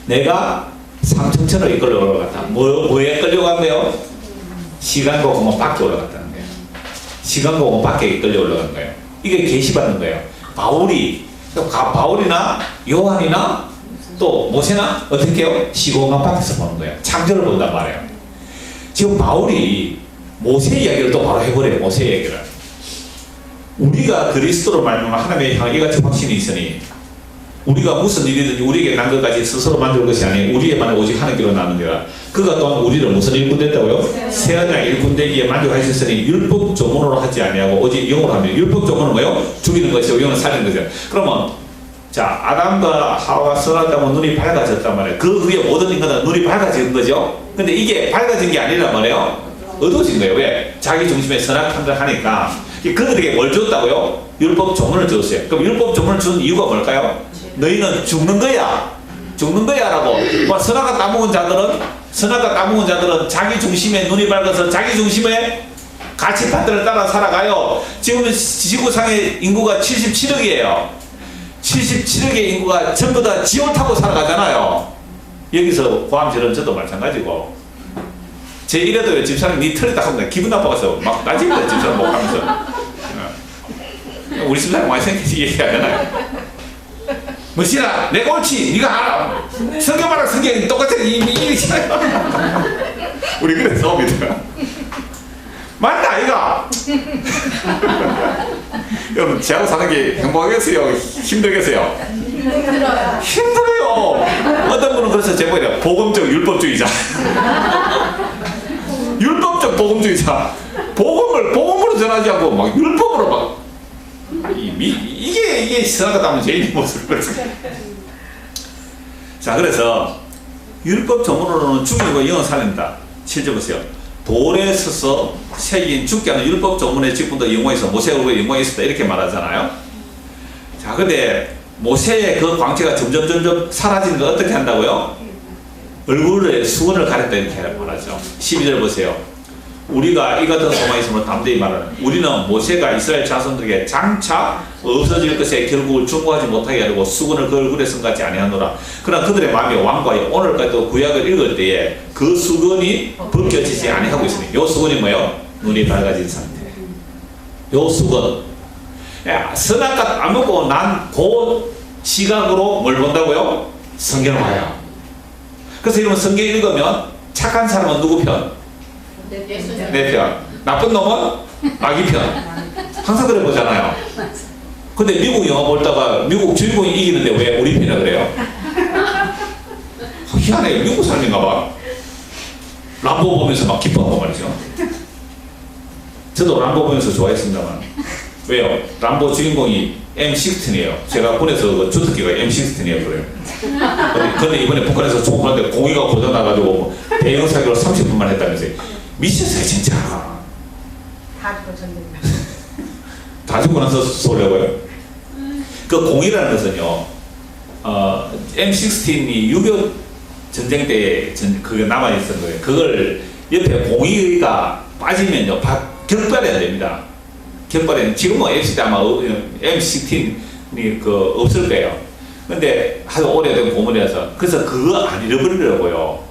내가 삼층천으로 이끌려 올라갔다. 뭐에 끌려간 거예요? 시간과 공간 밖에 올라갔다는 거예요. 시간과 공간 밖에 이끌려 올라간 거예요. 이게 계시받는 거예요. 바울이나 요한이나 또 모세나 어떻게 해요? 시공간 밖에서 보는 거예요. 창조를 본단 말이에요. 지금 바울이 모세 이야기를 또 바로 해버려요. 모세 이야기를. 우리가 그리스도로 말미암아 하나님의 향한 이같이 확신이 있으니 우리가 무슨 일이든지 우리에게 난 것까지 스스로 만들 것이 아니고 우리에만 오직 하나님께로 나는데라. 그가 또한 우리를 무슨 일꾼 됐다고요? 새하늘 일꾼 되기에 만족하셨으니 율법 조문으로 하지 아니하고 오직 영으로 하며. 율법 조문은 뭐예요? 죽이는 것이고 영은 살리는 거죠. 그러면 자, 아담과 하와가 선하다면 눈이 밝아졌단 말이에요. 그 후에 모든 인간은 눈이 밝아진 거죠. 근데 이게 밝아진 게 아니란 말이에요. 어두워진 거예요. 왜? 자기 중심에 선악함을 하니까. 그들에게 뭘 줬다고요? 율법 조문을 줬어요. 그럼 율법 조문을 준 이유가 뭘까요? 너희는 죽는 거야. 죽는 거야 라고. 선악과 따먹은 자들은 자기 중심에 눈이 밝아서 자기 중심에 가치판들을 따라 살아가요. 지금 지구상의 인구가 77억이에요. 77억의 인구가 전부 다 지옥 타고 살아가잖아요. 여기서 고함질은 저도 마찬가지고. 제 이래도요, 집사람 니 틀렸다 하면 기분 나빠서 막 따집니다. 집사람 못 하면서. 우리 집사람 많이 생기지 얘기하잖아요. 뭐시라, 내가 옳지, 니가 알아. 성경 말랑 성경이 똑같아. 이미 이렇게 우리 그래 싸웁니다. 맞나 아이가? 여러분 저하고 사는 게 행복하겠어요? 힘들겠어요? 힘들어요. 힘들어요. 어떤 분은 그래서 제목이래요. 복음적 율법주의자. 율법적 복음주의자. 복음으로 전하지 않고 막 율법으로 막 이게 선악과담은 제일 모습을. 자, 그래서 율법 전문으로는 죽이고 영은 살린다. 7절 보세요. 돌에 서서 새긴 죽게 하는 율법 전문의 직분도 영광이 있어. 모세가 영광이 있었다 이렇게 말하잖아요. 자, 근데 모세의 그 광채가 점점 사라지는 걸 어떻게 한다고요? 얼굴에 수건을 가렸다 이렇게 말하죠. 12절 보세요. 우리가 이 같은 소망이 있으므로 담대히 말하는, 우리는 모세가 이스라엘 자손들에게 장차 없어질 것에 결국을 중고하지 못하게 하려고 수건을 그 얼굴에 쓴 같지 아니하노라. 그러나 그들의 마음이 완고하여 오늘까지도 구약을 읽을 때에 그 수건이 벗겨지지 아니하고 있으니, 요 수건이 뭐예요? 눈이 밝아진 상태. 요 수건. 선악과 따먹고 난 그 시각으로 뭘 본다고요? 성경을 봐요. 그래서 여러분 성경 읽으면 착한 사람은 누구 편? 내 편. 나쁜 놈은 마귀 편. 항상 그래 보잖아요. 근데 미국 영화 볼다가 미국 주인공이 이기는데 왜 우리 편이라 그래요? 희한해. 미국 사람인가 봐. 람보 보면서 막 기뻐하고 말이죠. 저도 람보 보면서 좋아했습니다만. 왜요? 람보 주인공이 M16이에요. 제가 군에서 그 주특기가 M16이에요. 그래요. 근데 이번에 북한에서 총하는데 공기가 고장나가지고 대형 사격을 30분만 했다면서요. 미쳤어요 진짜. 다 죽고 전쟁. 다 죽고 나서 쏘려고요? 그 공이라는 것은요, M16이 6.25 전쟁 때 그게 남아있었던 거예요. 그걸 옆에 공이가 빠지면요, 격발해야 됩니다. 격발해야, 지금 뭐 M16 아마 M16이 없을 거예요. 근데 아주 오래된 고문이라서, 그래서 그거 안 잃어버리려고요.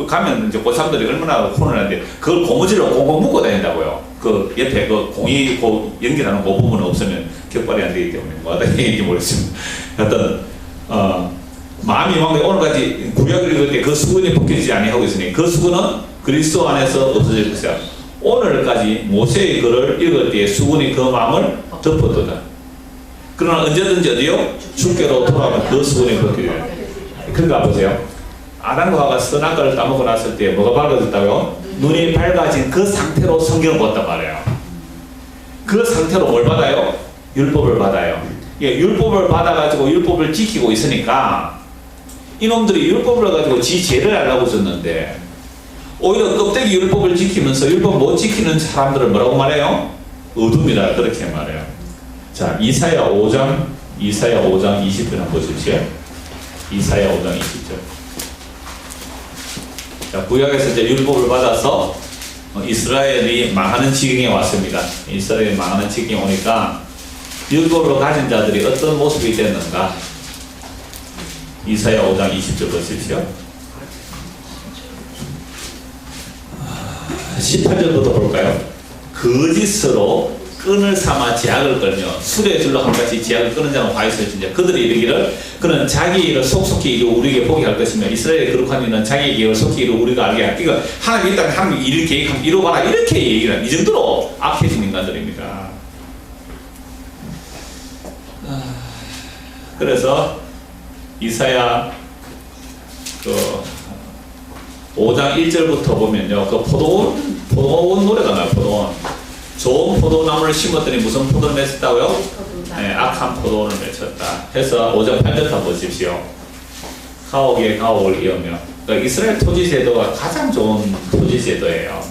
가면 이제 고3들이 얼마나 혼을 하는데 그걸 고무줄로 꽁꽁 묶고 다닌다고요. 그 옆에 그 공이 연결하는 그 부분은 없으면 격발이 안 되기 때문에 뭐하다 얘기인지 모르겠습니다. 하여튼 마음이 왕래 오늘까지 구약을 읽을 때 그 수건이 벗겨지지 아니하고 있으니 그 수건은 그리스도 안에서 없어질 것이야. 오늘까지 모세의 글을 읽을 때 수건이 그 마음을 덮어두다. 그러나 언제든지 어디요? 주께로 돌아가면 그 수건이 벗겨져요. 그러니까 보세요. 아담과 하와가 선악과를 따먹고 났을 때 뭐가 밝아졌다고요? 눈이 밝아진 그 상태로 성경을 봤단 말이에요. 그 상태로 뭘 받아요? 율법을 받아요. 예, 율법을 받아가지고 율법을 지키고 있으니까 이놈들이 율법을 가지고 지 죄를 하려고 썼는데 오히려 껍데기 율법을 지키면서 율법 못 지키는 사람들을 뭐라고 말해요? 어둠이다 그렇게 말해요. 자, 이사야 5장 20절 한번 보십시오. 이사야 5장 20절. 자, 구약에서 이제 율법을 받아서 이스라엘이 망하는 지경에 왔습니다. 이스라엘이 망하는 지경에 오니까 율법으로 가진 자들이 어떤 모습이 됐는가? 이사야 5장 20절 보십시오. 18절부터 볼까요? 거짓으로 끈을 삼아 제약을 끌며 술의 줄로 한같이 제약을 끄는 자는 화 있을진저 그들이 이르기를 그는 자기 일을 속속히 이루어 우리에게 보게 할 것이며 이스라엘의 거룩한 이는 자기 계획을 속히 이루어 우리가 알게 할 이거 하나님이 있다면 하나님이 일을 계획하면 이루어봐라 이렇게 얘기를 하는 이 정도로 악해진 인간들입니다. 그래서 이사야 5장 1절부터 보면요 그 포도원 노래가 나요. 포도원 좋은 포도나무를 심었더니 무슨 포도를 맺었다고요? 네, 악한 포도원을 맺혔다 해서 5장 8절 한번 보십시오. 가옥에 가옥을 이으며 그러니까 이스라엘 토지제도가 가장 좋은 토지제도예요.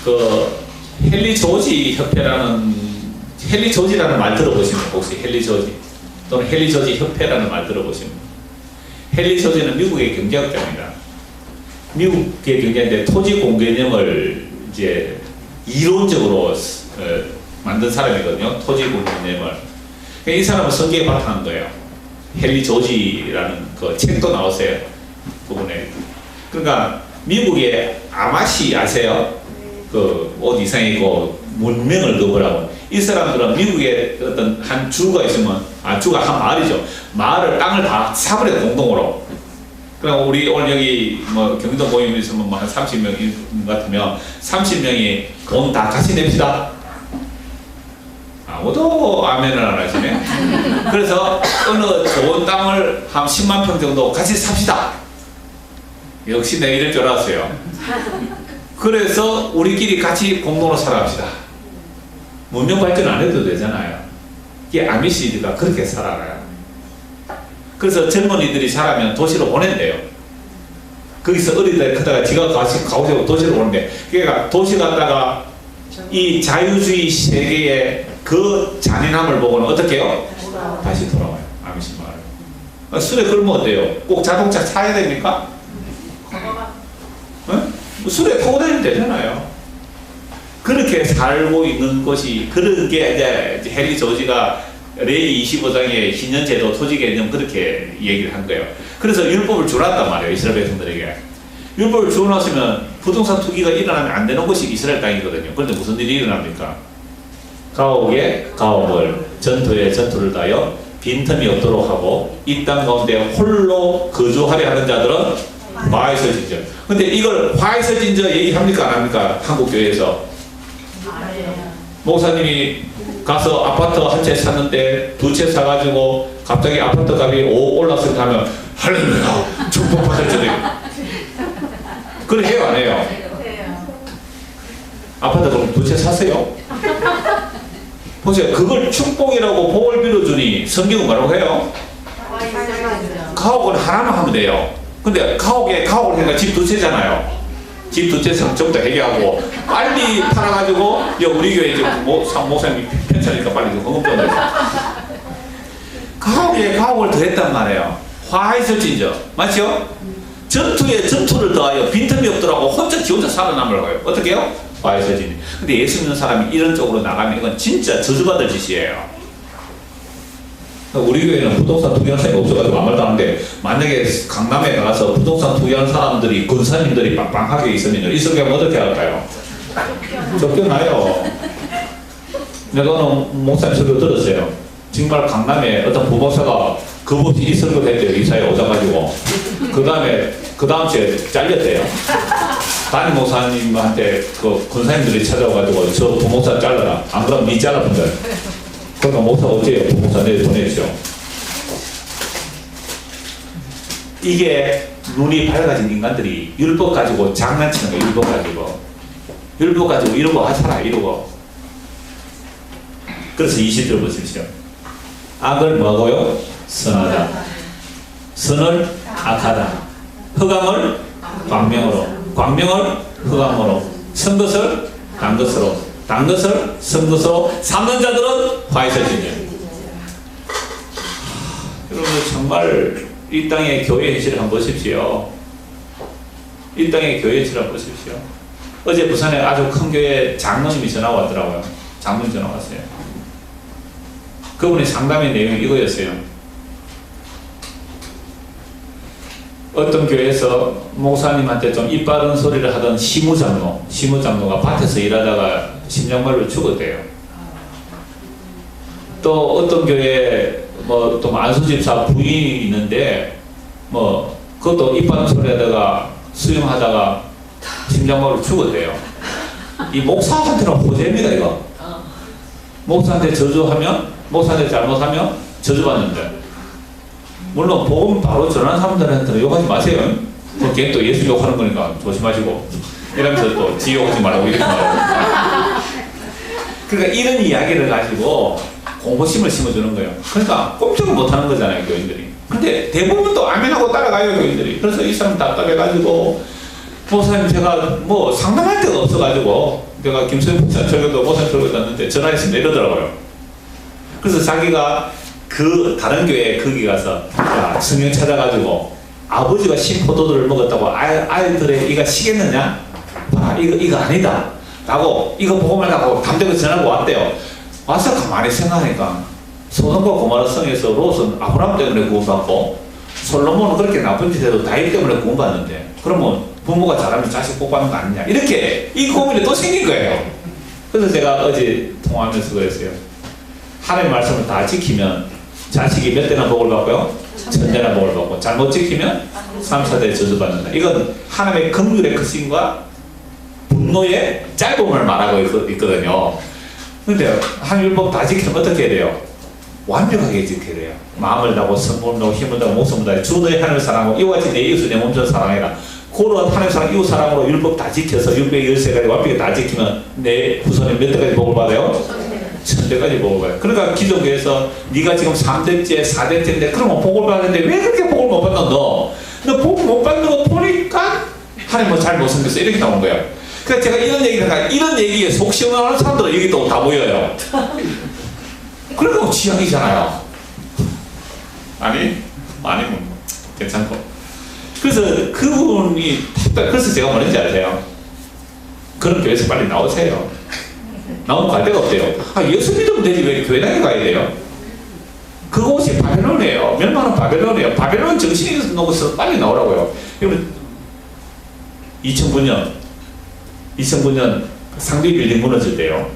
그 헨리 조지라는 말 들어보시면 혹시 헨리 조지 또는 헨리 조지 협회라는 말 들어보시면 헨리 조지는 미국의 경제학자입니다. 미국의 경제인데 토지 공개념을 이제 이론적으로 만든 사람이거든요. 토지 공개념을. 이 사람은 성경에 바탕한 거예요. 헨리 조지라는 그 책도 나왔어요. 부분에. 그러니까 미국의 아마시 아세요? 그 옷 이상의 그 문명을 거부하고 이 사람들은 미국에 어떤 한 주가 있으면 주가 한 마을이죠. 마을을 땅을 다 사버려요 공동으로. 그럼 우리 오늘 여기 뭐 경기도 모임 있으면 뭐 한 30명인 것 같으면 30명이 돈 다 같이 냅시다. 아무도 아멘을 안 하시네. 그래서 어느 좋은 땅을 한 10만 평 정도 같이 삽시다. 역시 내가 이럴 줄 알았어요. 그래서 우리끼리 같이 공동으로 살아갑시다. 문명 발전 안 해도 되잖아요. 이게 아미시드가 그렇게 살아가요. 그래서 젊은이들이 자라면 도시로 보낸대요. 거기서 어리다 크다가 지가 가고 도시로 오는데, 그러니까 도시 갔다가 이 자유주의 세계의 그 잔인함을 보고는 어떻게 해요? 다시 돌아와요. 아미시 마을. 술에 걸면 어때요? 꼭 자동차 사야 됩니까? 술에 타고 다니면 되잖아요. 그렇게 살고 있는 것이, 그런 게 이제 헨리 조지가 레위 25장의 신년제도 토지 개념 그렇게 얘기를 한 거예요. 그래서 율법을 주놨단 말이에요. 이스라엘 백성들에게. 율법을 주어놨으면 부동산 투기가 일어나면 안 되는 곳이 이스라엘 땅이거든요. 그런데 무슨 일이 일어납니까? 가옥에 가옥을, 전투에 전투를 다하여 빈틈이 없도록 하고 이 땅 가운데 홀로 거주하려 하는 자들은 화에서 진저. 근데 이걸 화에서 진저 얘기합니까 안 합니까? 한국 교회에서. 목사님이 가서 아파트 한 채 샀는데 두 채 사가지고 갑자기 아파트 값이 5 올랐을 때 하면 할렐루야 축복받을 줄이. 그걸 해요 안 해요? 아파트 그럼 두 채 샀어요? 보세요. 그걸 축복이라고 복을 빌어주니 성경은 뭐라고 해요? 가옥은 하나만 하면 돼요. 근데 가옥을 하니까 집 두 채잖아요. 집 두 채 전부 다 해결하고 빨리 팔아가지고 우리 교회 이제 목사님이 편찮으니까 빨리 헌금 좀 해서 가옥을 더했단 말이에요. 화해설진저 맞죠? 전투에 전투를 더하여 빈틈이 없더라고 지 혼자 살아남으라고 해요. 어떻게 해요? 화해설진. 근데 예수 믿는 사람이 이런 쪽으로 나가면 이건 진짜 저주받을 짓이에요. 우리 교회는 부동산 투기하는 사람이 없어가지고 아무 말도 안 하는데, 만약에 강남에 가서 부동산 투기하는 사람들이, 권사님들이 빵빵하게 있으면 있으면 어떻게 할까요? 쫓겨나요. 내가 오늘 목사님 설교 들었어요. 정말 강남에 어떤 부목사가 그분이 이 설교를 했대요. 이사에 오셔가지고. 그 다음 주에 잘렸대요. 담임 목사님한테 그 권사님들이 찾아와가지고 저 부목사 잘라라. 안 그러면 니 잘라본다. 그러니까 목사 어째요? 부목사 내일 보내주죠. 이게 눈이 밝아진 인간들이 율법 가지고 장난치는 거예요. 율법 가지고 이런 거 하잖아. 이러고. 그래서 20절 보십시오. 악을 뭐하고요? 선하다. 선을 악하다. 흑암을 광명으로, 광명을 흑암으로, 선 것을 단 것으로, 단 것을 선 것으로 삼는 자들은 화해설진이에요. 여러분 정말 이 땅의 교회 현실을 한번 보십시오. 이 땅의 교회 현실을 한번 보십시오. 어제 부산에 아주 큰 교회 장로님이 전화 왔더라고요. 장로님 전화 왔어요. 그분이 상담의 내용이 이거였어요. 어떤 교회에서 목사님한테 좀 이빠른 소리를 하던 시무장로가 밭에서 일하다가 심장마비로 죽었대요. 또 어떤 교회에 또 안수집사 부인이 있는데 그것도 이빠른 소리 하다가 수영하다가 심장마비로 죽었대요. 이 목사한테는 호재입니다 이거. 목사한테 저주하면, 목사한테 잘못하면 저주받는데, 물론 복음 바로 전하는 사람들한테는 욕하지 마세요. 걔는 또 예수 욕하는 거니까 조심하시고 이러면서 또 지 욕하지 말라고 이렇게 말하고. 그러니까 이런 이야기를 가지고 공포심을 심어주는 거예요. 그러니까 꼼짝을 못하는 거잖아요 교인들이. 근데 대부분 또 아멘하고 따라가요 교인들이. 그래서 이 사람 답답해가지고 목사님 제가 상담할 데가 없어가지고 내가 김수현 목사님 설교도 목사님 설교 듣는데 전화했습니다 이러더라고요. 그래서 자기가 그 다른 교회에 거기 가서 성경 찾아가지고 아버지가 신포도들을 먹었다고 아이들의 이가 시겠느냐? 이거 아니다 라고 이거 보고 말라고 담대고 전하고 왔대요. 와서 가만히 생각하니까 소돔과 고모라 성에서 롯은 아브라함 때문에 구원받고 솔로몬은 그렇게 나쁜 짓 해도 다윗 때문에 구원받는데, 그러면 부모가 잘하면 자식 복 받는 거 아니냐, 이렇게 이 고민이 또 생긴 거예요. 그래서 제가 어제 통화하면서 그랬어요. 하나님의 말씀을 다 지키면 자식이 몇 대나 복을 받고요? 1000대나 복을 받고, 잘못 지키면 3, 4대 저주받는다. 이건 하나님의 긍휼의 크심과 분노의 짧음을 말하고 있거든요. 근데 하나님 율법 다 지키면 어떻게 해야 돼요? 완벽하게 지켜야 돼요. 마음을 다하고 성품을 다하고 힘을 다하고 목숨을 다하고 주 너의 하나님을 사랑하고 이와 같이 내 이웃을 내 몸처럼 사랑해라. 그런 하나님 사랑 이웃 사랑으로 율법 다 지켜서 613가지 완벽히 다 지키면 내 후손이 몇 대까지 복을 받아요? 1000대까지 복을 받아요. 그러니까 기독교에서 네가 지금 3대째 4대째인데 그러면 복을 받는데 왜 그렇게 복을 못 받는 너 복 못 받는 거 보니까 하나님 잘 못생겼어 이렇게 나온 거예요. 그래서 제가 이런 얘기에 속 시원하는 사람들은 여기 또 다 모여요. 그러니까 취향이잖아요. 아니면 괜찮고. 그래서 그분이 그래서 제가 뭐는지 아세요? 그런 교회에서 빨리 나오세요. 나오면 갈 데가 없대요. 예수 믿으면 되지 왜 교회 다니 가야 돼요? 그곳이 바벨론이에요. 멸망은 바벨론이에요. 바벨론 정신이 놓고서 빨리 나오라고요. 여러분 2009년 상비 빌딩 무너질 때요.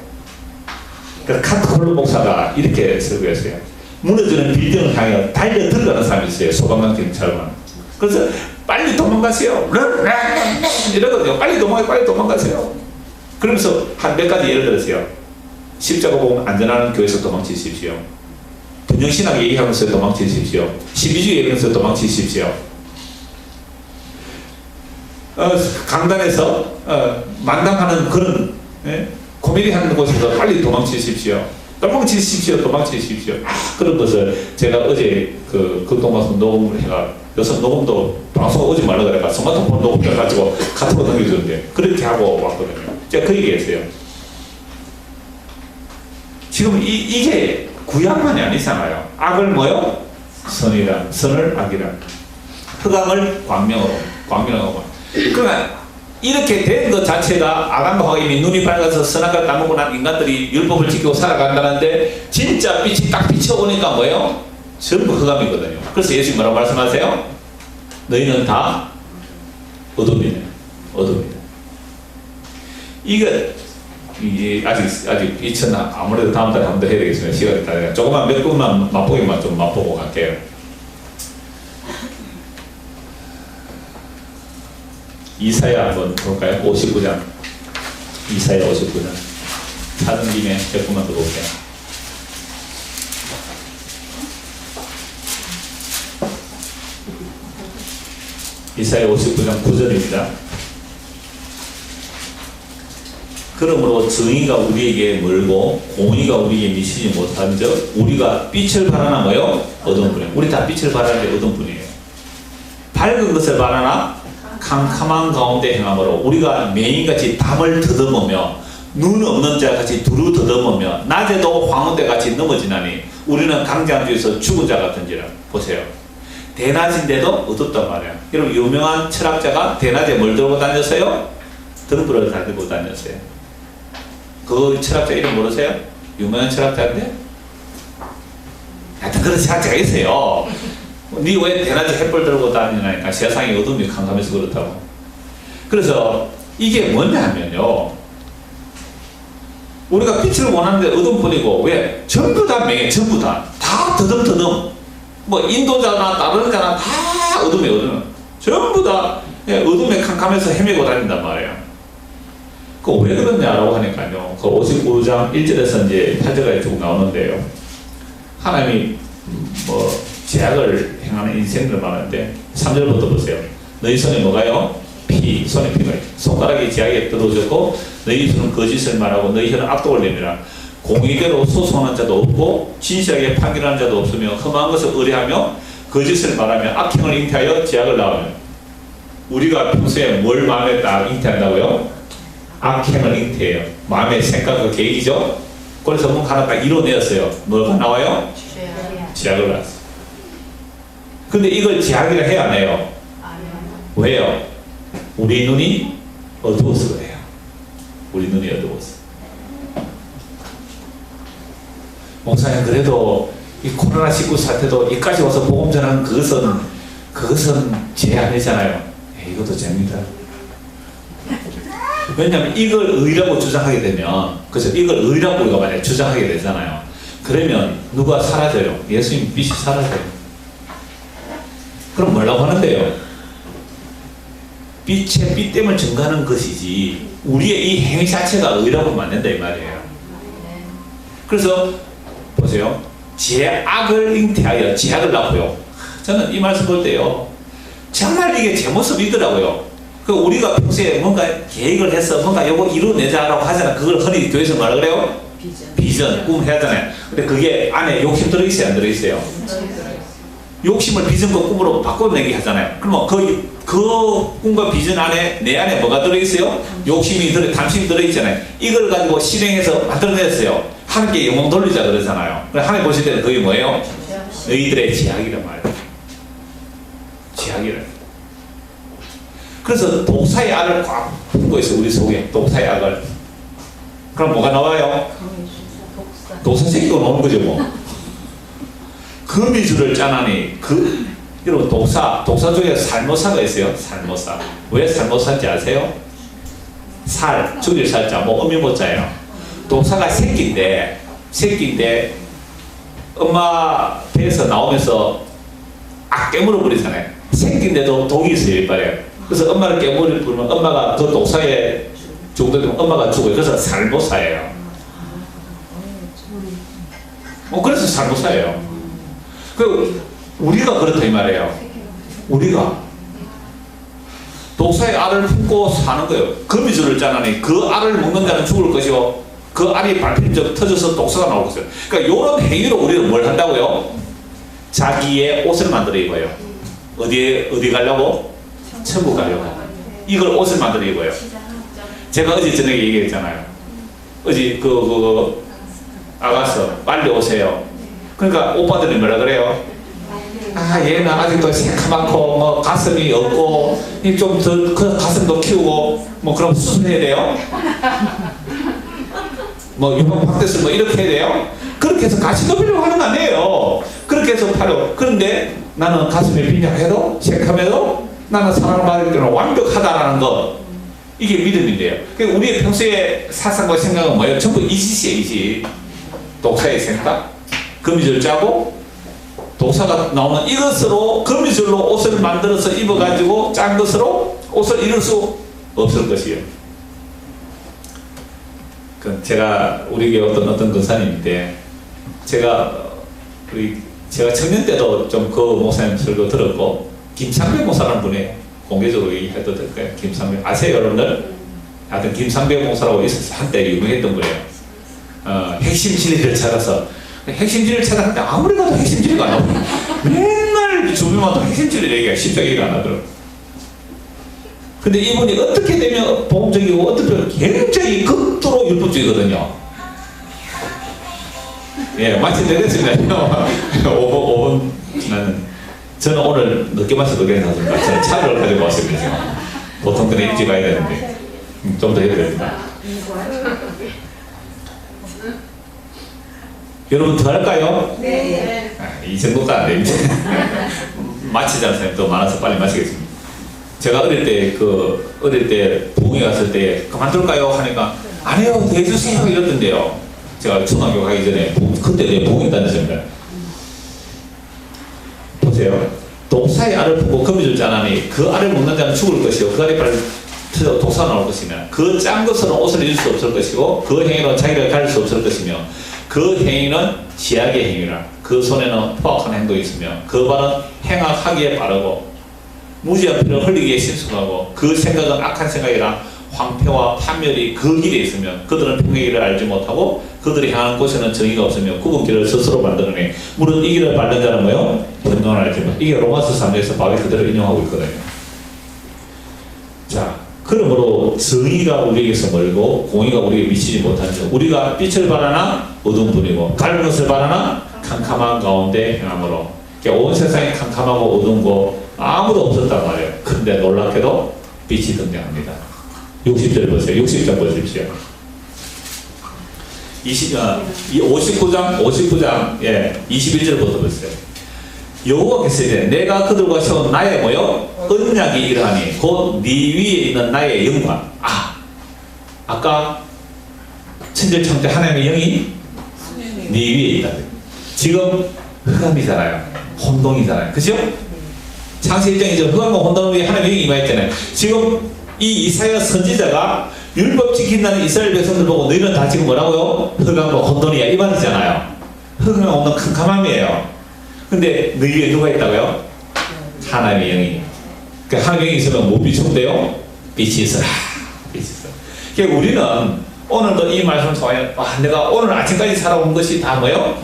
그래서 카트콜로 목사가 이렇게 설교했어요. 무너지는 빌딩을 향해 달려 들어가는 사람이 있어요. 소방관 경찰관. 그래서 빨리 도망가세요. 이러거든요. 빨리 도망가세요. 그러면서 한 몇 가지 예를 들었어요. 십자가 보면 안전한 교회에서 도망치십시오. 분영신학 얘기하면서 도망치십시오. 신비주의 얘기하면서 도망치십시오. 강단에서 만당하는 그런 코미디 하는 곳에서 빨리 도망치십시오. 그런 것을 제가 어제 그 극동방송 녹음을 해가 여섯 녹음도 방송 오지 말라 그래가 스마트폰 녹음 해가지고 카톡으로 넘겨주는데 그렇게 하고 왔거든요. 제가 그 얘기했어요. 지금 이게 구약만이 아니잖아요. 악을 뭐요? 선이라, 선을 악이라. 흑암을 광명으로. 그러니까 이렇게 된 것 자체가 아담과 하와의 눈이 밝아서 선악과 따먹고 난 인간들이 율법을 지키고 살아간다는데 진짜 빛이 딱 비춰오니까 뭐예요? 전부 흑암이거든요. 그래서 예수님 뭐라고 말씀하세요? 너희는 다 어둠이네. 이게 아직 2000 아무래도 다음 달에 한 번 더 해야 되겠습니다. 시간이 다 조금만 몇 분만 맛보기만 좀 맛보고 갈게요. 이사야 한번 볼까요? 59장. 이사야 59장. 찾은 김에 몇 분만 더 볼게요. 이사야 59장 9절입니다. 그러므로 정의가 우리에게 멀고 공의가 우리에게 미치지 못한즉 우리가 빛을 바라나 뭐요? 어두운 분이에요. 우리 다 빛을 바라는데 어두운 분이에요. 밝은 것을 바라나 캄캄한 가운데 행함으로 우리가 맹인같이 담을 더듬으며 눈 없는 자같이 두루 더듬으며 낮에도 황혼대같이 넘어지나니 우리는 강제한 뒤에서 죽은 자 같은지라. 보세요. 대낮인데도 어둡단 말이에요. 여러분 유명한 철학자가 대낮에 뭘 들고 다녔어요? 등불을 들고 다녔어요. 그 철학자 이름 모르세요? 유명한 철학자인데? 하여튼 그런 철학자가 있어요. 니 왜 대낮에 햇불 들고 다니냐니까 세상이 어둠이 캄캄해서 그렇다고. 그래서 이게 뭐냐면요. 우리가 빛을 원하는데 어둠뿐이고 왜? 전부 다 맹해. 전부 다 더듬더듬. 뭐 인도자나 다른 자나 다 어둠에 전부 다 어둠에 캄캄해서 헤매고 다닌단 말이에요. 그 왜 그러냐라고 하니까요. 그 59장 1절에서 이제 8절까지 쭉 나오는데요. 하나님이 뭐 제약을 행하는 인생들 많은데 3절부터 보세요. 너희 손에 뭐가요? 손에 피가 있고 손가락이 제약에 떨어졌고 너희 손은 거짓을 말하고 너희 혀는 악독을 내밀라. 공의대로 소송하는 자도 없고 진실하게 판결하는 자도 없으며 험한 것을 의뢰하며 거짓을 말하며 악행을 잉태하여 제약을 낳으며. 우리가 평소에 뭘 마음에 딱 잉태한다고요? 악행을 잉태해요. 마음의 생각과 계획이죠. 그래서 뭔가 하나 딱 이뤄내었어요. 뭐가 나와요? 제약을 낳았어요. 근데 이걸 제약이라 해야 안 해요? 왜요? 우리 눈이 어두워서 그래요. 우리 눈이 어두워서. 목사님 그래도 이 코로나19 사태도 이까지 와서 복음 전하는 그것은 죄 아니잖아요. 이것도 죄입니다. 왜냐하면 이걸 의라고 주장하게 되면, 그래서 이걸 의라고 우리가 만약에 주장하게 되잖아요. 그러면 누가 사라져요? 예수님 빛이 사라져요. 그럼 뭐라고 하는데요? 빛의 빛됨을 증가하는 것이지 우리의 이 행위 자체가 의라고 하면 안 된다 이 말이에요. 그래서 보세요. 죄악을 잉태하여 죄악을 낳고요. 저는 이 말씀 볼 때요. 정말 이게 제 모습이더라고요. 그 우리가 평소에 뭔가 계획을 해서 뭔가 요거 이루어내자라고 하잖아. 그걸 흔히 교회에서 뭐라 그래요? 비전, 꿈 해야 하잖아요. 근데 그게 안에 욕심 들어있어요, 안 들어있어요? 욕심을 비전과 꿈으로 바꿔내기 하잖아요. 그러면 그 꿈과 비전 안에 내 안에 뭐가 들어있어요? 욕심이 탐심이 들어있잖아요. 이걸 가지고 실행해서 만들어냈어요. 하나님께 영광 돌리자 그러잖아요. 하나님 보실 때는 그게 뭐예요? 너희들의 죄악이란 말이에요. 죄악이란. 그래서 독사의 악을 꽉 품고 있어요. 우리 속에 독사의 악을. 그럼 뭐가 나와요? 독사 새끼가 나오는 거죠 뭐. 거미줄을 짜나니 여러분 독사 중에 살모사가 있어요. 살모사. 왜 살모사인지 아세요? 줄일 살자 뭐 어미모자예요. 독사가 새끼인데 엄마 배에서 나오면서 깨물어 버리잖아요. 새끼인데도 독이 있어요 이빨에. 그래서 엄마를 깨물어 버리면 엄마가 그 독사에 중독되면 엄마가 죽어요. 그래서 살모사예요. 그래서 살모사예요. 우리가 그렇다 이 말이에요. 우리가 독사의 알을 품고 사는 거예요. 거미줄을 짜나니 그 알을 먹는 자는 죽을 것이요 그 알이 밟히면 터져서 독사가 나올 것이요. 그러니까 이런 행위로 우리는 뭘 한다고요? 자기의 옷을 만들어 입어요. 어디 가려고? 천국 가려고. 이걸 옷을 만들어 입어요. 제가 어제 저녁에 얘기했잖아요. 어제 아가서 빨리 오세요. 그러니까 오빠들이 뭐라 그래요? 얘는 아직도 새카맣고 뭐 가슴이 없고 좀 더 그 가슴도 키우고 뭐 그럼 수술해야 돼요? 뭐 유방 박대술 뭐 이렇게 해야 돼요? 그렇게 해서 같이 높이려고 하는 거 아니에요. 그렇게 해서 팔려. 그런데 나는 가슴이 빈약해도 새카매도 나는 사랑을 받을 때는 완벽하다라는 것. 이게 믿음인데요. 그러니까 우리의 평소의 사상과 생각은 뭐예요? 전부 이짓이에요, 이짓. 독사의 생각, 거미줄 짜고 독사가 나오는 이것으로 거미줄로 옷을 만들어서 입어가지고 짠 것으로 옷을 이룰 수 없을 것이에요. 우리 교회 어떤 권사님인데 제가 청년 때도 좀 그 목사님 설교 들었고 김상배 목사라는 분이 공개적으로 얘기해도 될까요? 김상배 아세요 여러분들? 하여튼 김상배 목사라고 있어서 한때 유명했던 분이에요. 핵심 진리를 찾아서 핵심 진리를 찾았는데 아무리 봐도 핵심 진리가 안 나오고 맨날 주변마다 핵심 진리 얘기가 쉽게 얘기가 안 하더라고요. 근데 이분이 어떻게 되면 복음적이고 어떻게 되면 굉장히 극도로 율법주의거든요. 예, 마치 되겠습니다. 5분 저는 오늘 늦게 마셔 늦게 나왔습니다. 저는 차를 가지고 왔습니다. 보통 그냥 일찍 가야 되는데 좀 더 해야 됩니다. 여러분 더 할까요? 네. 이 정도가 안 됩니다. 마치자는 사람이 더 많아서 빨리 마치겠습니다. 제가 어릴 때 부흥회 갔을 때 그만둘까요? 하니까 안 해요, 대주세요 이러던데요. 제가 중학교 가기 전에 그때 내 부흥회 다녔습니다. 보세요. 독사의 알을 품고 거미줄 짜나니 그 알을 먹는 자는 죽을 것이요 그 알에 빨리 독사 나올 것이며 그 짠 것으로 옷을 입을 수 없을 것이고 그 행위로 자기가 가릴 수 없을 것이며 그 행위는 지약의 행위라 그 손에는 포악한 행동이 있으며 그 발은 행악하기에 빠르고 무지한 피를 흘리기에 신속하고 그 생각은 악한 생각이라 황폐와 판멸이 그 길에 있으며 그들은 평의 길을 알지 못하고 그들이 향하는 곳에는 정의가 없으며 굽은 길을 스스로 만들어내 물은 이 길을 밟는 자는 뭐요? 변명을 알지만 이게 로마서 3장에서 바울이 그대로 인용하고 있거든요. 자, 그러므로 정의가 우리에게서 멀고 공의가 우리에게 미치지 못하죠. 우리가 빛을 바라나 어두운 분이고 밝은 것을 바라나 캄캄한 가운데 행함으로 온 세상이 캄캄하고 어두운 거 아무도 없었단 말이에요. 근데 놀랍게도 빛이 등장합니다. 60절 보세요. 60장 보십시오. 59장 21절부터 보세요. 여호와께서 이제 내가 그들과 세운 나의 뭐요? 언약이 이러하니 곧 네 위에 있는 나의 영광. 아까 천절창조 하나님의 영이 네 위에 있다. 지금 흑암이잖아요. 혼동이잖아요. 그죠? 창세기 1장에 이제 흑암과 혼돈 위에 하나님의 영이 임하였잖아요. 지금 이 이사야 선지자가 율법 지킨다는 이스라엘 백성들 보고 너희는 다 지금 뭐라고요? 흑암과 혼돈이야 이 말이잖아요. 흑암과 혼돈 캄캄함이에요. 근데 너희 위에 누가 있다고요? 하나님의 영이. 그러니까 하나님의 영이 있으면 뭐 비춰돼요? 빛이 있어라. 빛이 있어. 그러니까 우리는 오늘도 이 말씀을 통하여 내가 오늘 아침까지 살아온 것이 다 뭐예요?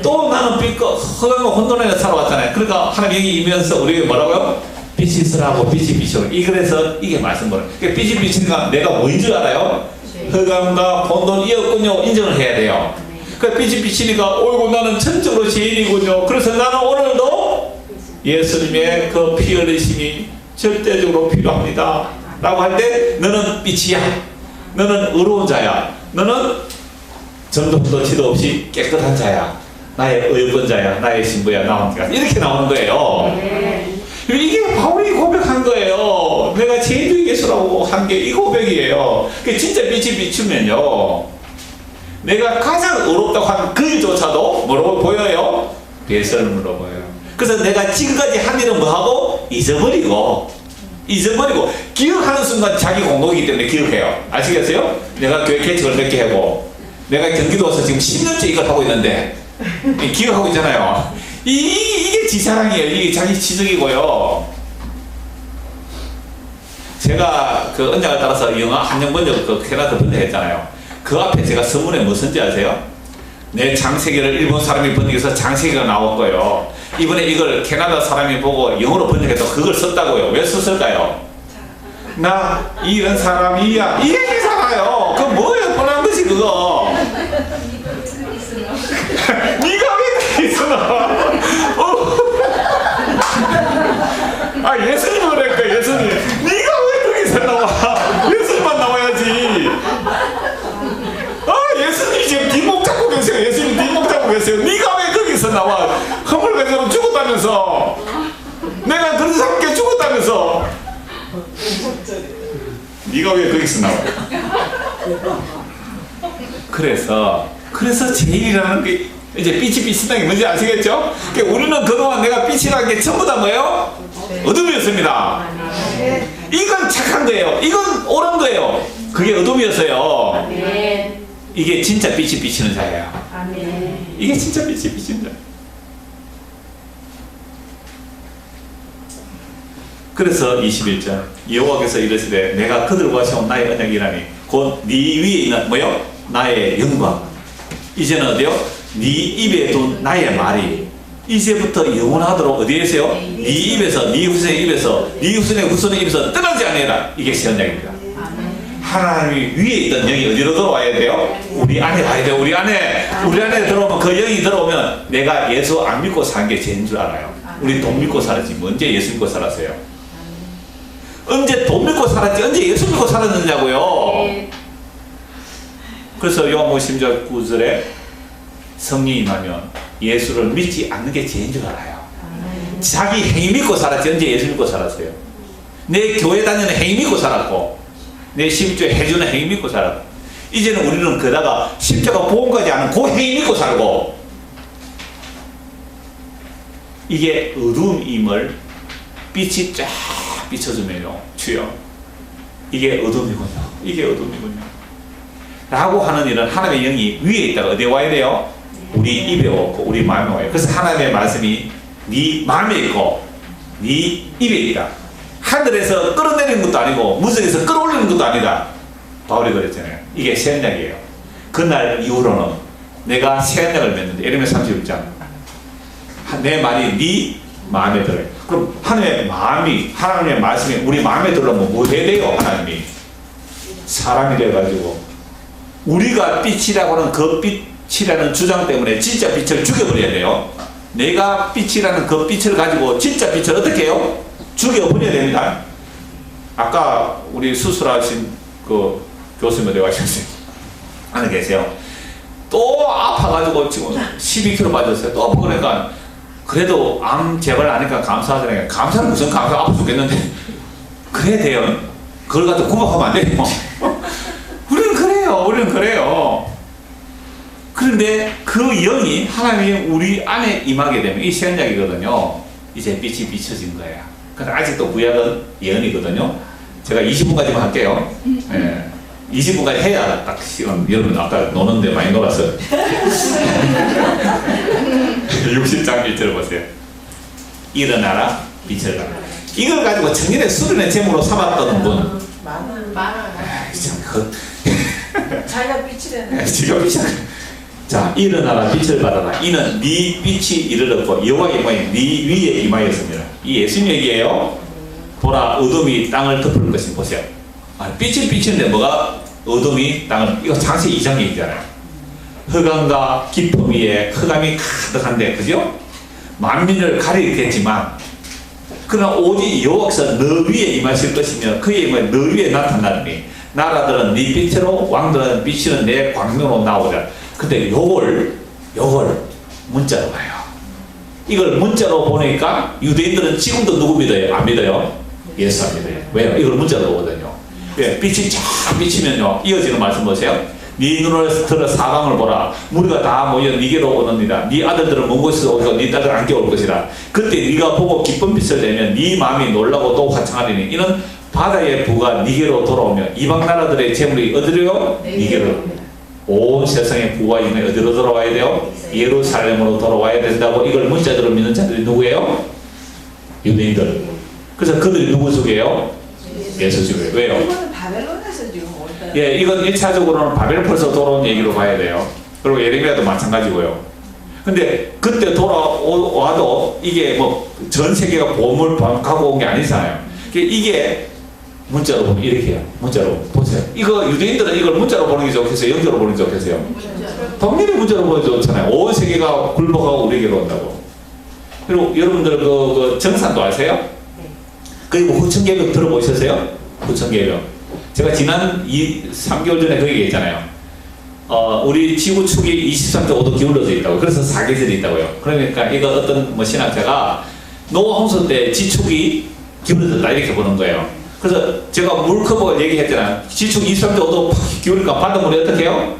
또 나는 빛과 흑암과 혼돈에 살아왔잖아요. 그러니까 하나님의 영이 임하면서 우리에게 뭐라고요? 빛이 있으라고 빛이 비춰. 그래서 이게 말씀거든요. 그러니까 빛이 비치니까 내가 뭐인 줄 알아요? 흑암과 혼돈이었군요. 인정을 해야 돼요. 그러니까 빛이 비치니까 어이구 나는 천적으로 죄인이군요. 그래서 나는 오늘도 예수님의 그 피 흘리심이 절대적으로 필요합니다 라고 할 때 너는 빛이야. 너는 의로운 자야. 너는 점도 티도 없이 깨끗한 자야. 나의 의권자야. 나의 신부야. 나와 함께 이렇게 나오는 거예요. 이게 바울이 고백한 거예요. 내가 제주 예수라고 한 게 이 고백이에요. 진짜 빛이 비추면요 내가 가장 의롭다고 한 그 일조차도 뭐라고 보여요? 예수님으로 보여요. 그래서 내가 지금까지 한 일은 뭐하고? 잊어버리고 기억하는 순간 자기 공동이기 때문에 기억해요. 아시겠어요? 내가 교회 개척을 몇 개 하고 내가 경기도 와서 지금 10년째 이걸 하고 있는데 기억하고 있잖아요. 이게 지사랑이에요. 이게 자기 지적이고요. 제가 그 언약을 따라서 영어 한영 번역 그 캐나다 번역했잖아요. 그 앞에 제가 서문에 뭐 쓴지 아세요? 내 장세기를 일본 사람이 번역해서 장세기가 나왔고요. 이번에 이걸 캐나다 사람이 보고 영어로 번역해서 그걸 썼다고요. 왜 썼을까요? 나 이런 사람이야. 이 얘기잖아요. 그거 뭐예요? 뻔한 것이 그거. 네가 왜 거기 있어 나와? 예수님을 그러니까 예수님. 네가 왜 거기서 나와? 예수님만 나와야지. 예수님이 지금 뒷목 잡고 계세요. 예수님 뒷목 잡고 계세요. 네가 왜 거기서 나와? 허물배처럼 죽었다면서. 내가 그런 사람께 죽었다면서. 네가 왜 거기서 나와? 그래서 제일이라는 게 이제 빛이 비친다는 게 뭔지 아시겠죠? 그러니까 우리는 그동안 내가 빛이라는 게 전부 다 뭐예요? 어둠이었습니다. 이건 착한 거예요. 이건 옳은 거예요. 그게 어둠이었어요. 이게 진짜 빛이 비치는 자예요. 이게 진짜 빛이 비치는 자. 그래서 21절 여호와께서 이르시되 내가 그들과 세운 나의 언약이라니 곧 네 위에 있는 뭐요? 나의 영광. 이제는 어디요? 네 입에 둔 나의 말이 이제부터 영원하도록 어디에서요? 네 입에서 네 후손의 입에서 네 후손의 입에서 떠나지 않으리라. 이게 새 언약입니다. 하나님이 위에 있던 영이 어디로 들어와야 돼요? 우리 안에 와야 돼요. 우리 안에 들어오면 그 영이 들어오면 내가 예수 안 믿고 산 게 죄인 줄 알아요. 우리 돈 믿고 살았지 언제 예수 믿고 살았어요? 언제 돈 믿고 살았지 언제 예수 믿고 살았느냐고요. 그래서 요한복음 10장 9절에 성령이 임하면 예수를 믿지 않는 게 죄인 줄 알아요. 자기 행위 믿고 살았지 언제 예수 믿고 살았어요? 내 교회 다니는 행위 믿고 살았고 내 십자가 해주는 행위 믿고 살았고 이제는 우리는 그다가 십자가 보험까지 하는 그 행위 믿고 살고 이게 어두움임을 빛이 쫙 비춰주면요 주여 이게 어둠이군요 라고 하는 일은 하나님의 영이 위에 있다가 어디에 와야 돼요? 우리 입에 오고 우리 마음에 와요. 그래서 하나님의 말씀이 네 마음에 있고 네 입에 있다. 하늘에서 끌어내리는 것도 아니고 무성에서 끌어올리는 것도 아니다. 바울이 그랬잖아요. 이게 새 언약이에요. 그날 이후로는 내가 새 언약을 맺는데 예레미야 31장 내 말이 네 마음에 들어요. 그럼 하나님의 말씀이 우리 마음에 들어오면 뭐 해야 돼요? 하나님이 사람이 돼가지고 우리가 빛이라고 하는 그 빛이라는 주장 때문에 진짜 빛을 죽여버려야 돼요. 내가 빛이라는 그 빛을 가지고 진짜 빛을 어떻게 해요? 죽여버려야 됩니다. 아까 우리 수술하신 그 교수님 어디 가셨어요? 안에 계세요. 또 아파가지고 지금 12kg 빠졌어요. 또 아프고 그러니까 그래도 암 재발 하니까 감사하잖아요. 감사는 무슨 감사 아파 죽겠는데 그래야 돼요. 그걸 갖다 구박하면 안 돼요. 우리는 그래요. 그런데 그 영이 하나님이 우리 안에 임하게 되면 이 새 언약이거든요. 이제 빛이 비춰진 거야. 근데 아직도 구약은 예언이거든요. 제가 20분까지만 할게요. 예. 20분까지 해야 딱 시간. 여러분 아까 노는데 많이 놀았어요. 60장 1절 보세요. 일어나라 빛을 발하라. 이걸 가지고 청년의 수련의 제목으로 삼았던 분. 많아. 참, 자기가 빛이라는. 지금 자, 일어나라 빛을 발하라. 이는 네 빛이 이르렀고 여호와의 영광이 네 위에 임하였습니다. 이 예수님 얘기예요. 보라 어둠이 땅을 덮을 것이 보세요. 빛이 비치는데 뭐가 어둠이 땅을, 이거 창세기 2장 얘기잖아요. 흑암과 깊음 위에 흑암이 가득한데, 그죠? 만민을 가리겠지만 그러나 오직 여호와께서 너 위에 임하실 것이며 그의 임하여 너 위에 나타나리니 나라들은 네 빛으로 왕들은 비치는 내 광명으로 나오자. 근데 요걸 문자로 봐요. 이걸 문자로 보니까 유대인들은 지금도 누구 믿어요? 안 믿어요? 예수 안 믿어요. 왜요? 이걸 문자로 보거든요. 왜? 빛이 쫙 비치면요, 이어지는 말씀 보세요. 네 눈을 들어 사방을 보라. 무리가 다 모여 네게로 오느니라. 네 아들들은 먼 곳에서 오고 네 딸들은 안개 올 것이라. 그때 네가 보고 기쁜 빛을 내면 네 마음이 놀라고 또 화창하리니 이는 바다의 부가 네게로 돌아오며 이방 나라들의 재물이 어디로요? 네게로. 온 세상의 부와 임이 어디로 돌아와야 돼요? 예루살렘으로 돌아와야 된다고. 이걸 문자대로 믿는 자들이 누구예요? 유대인들. 그래서 그들이 누구 속이에요? 예수 쪽이에요. 왜요? 이거는 바벨론에서 지금 온다. 예, 이건 1차적으로는 바벨론에서 돌아온 얘기로 봐야 돼요. 그리고 예레미야도 마찬가지고요. 근데 그때 돌아와도 이게 뭐 전 세계가 보험을 가고 온 게 아니잖아요. 이게 문자로 보면 이렇게 해요. 문자로 보세요. 이거 유대인들은 이걸 문자로 보는 게 좋겠어요? 영자로 보는 게 좋겠어요? 당연히 문자로 보는 게 좋잖아요. 온 세계가 굴복하고 우리에게로 온다고. 그리고 여러분들 그 정산도 아세요? 그리고 후천개벽 들어보셨어요? 후천개벽. 제가 지난 3개월 전에 그 얘기했잖아요. 우리 지구축이 23.5도 기울어져 있다고. 그래서 사계절이 있다고요. 그러니까 이거 어떤 뭐 신학자가 노아 홍수 때 지축이 기울어졌다 이렇게 보는 거예요. 그래서 제가 물컵을 얘기했잖아요. 지축 23.5도 팍 기울니까 바닷물이 어떻게 해요?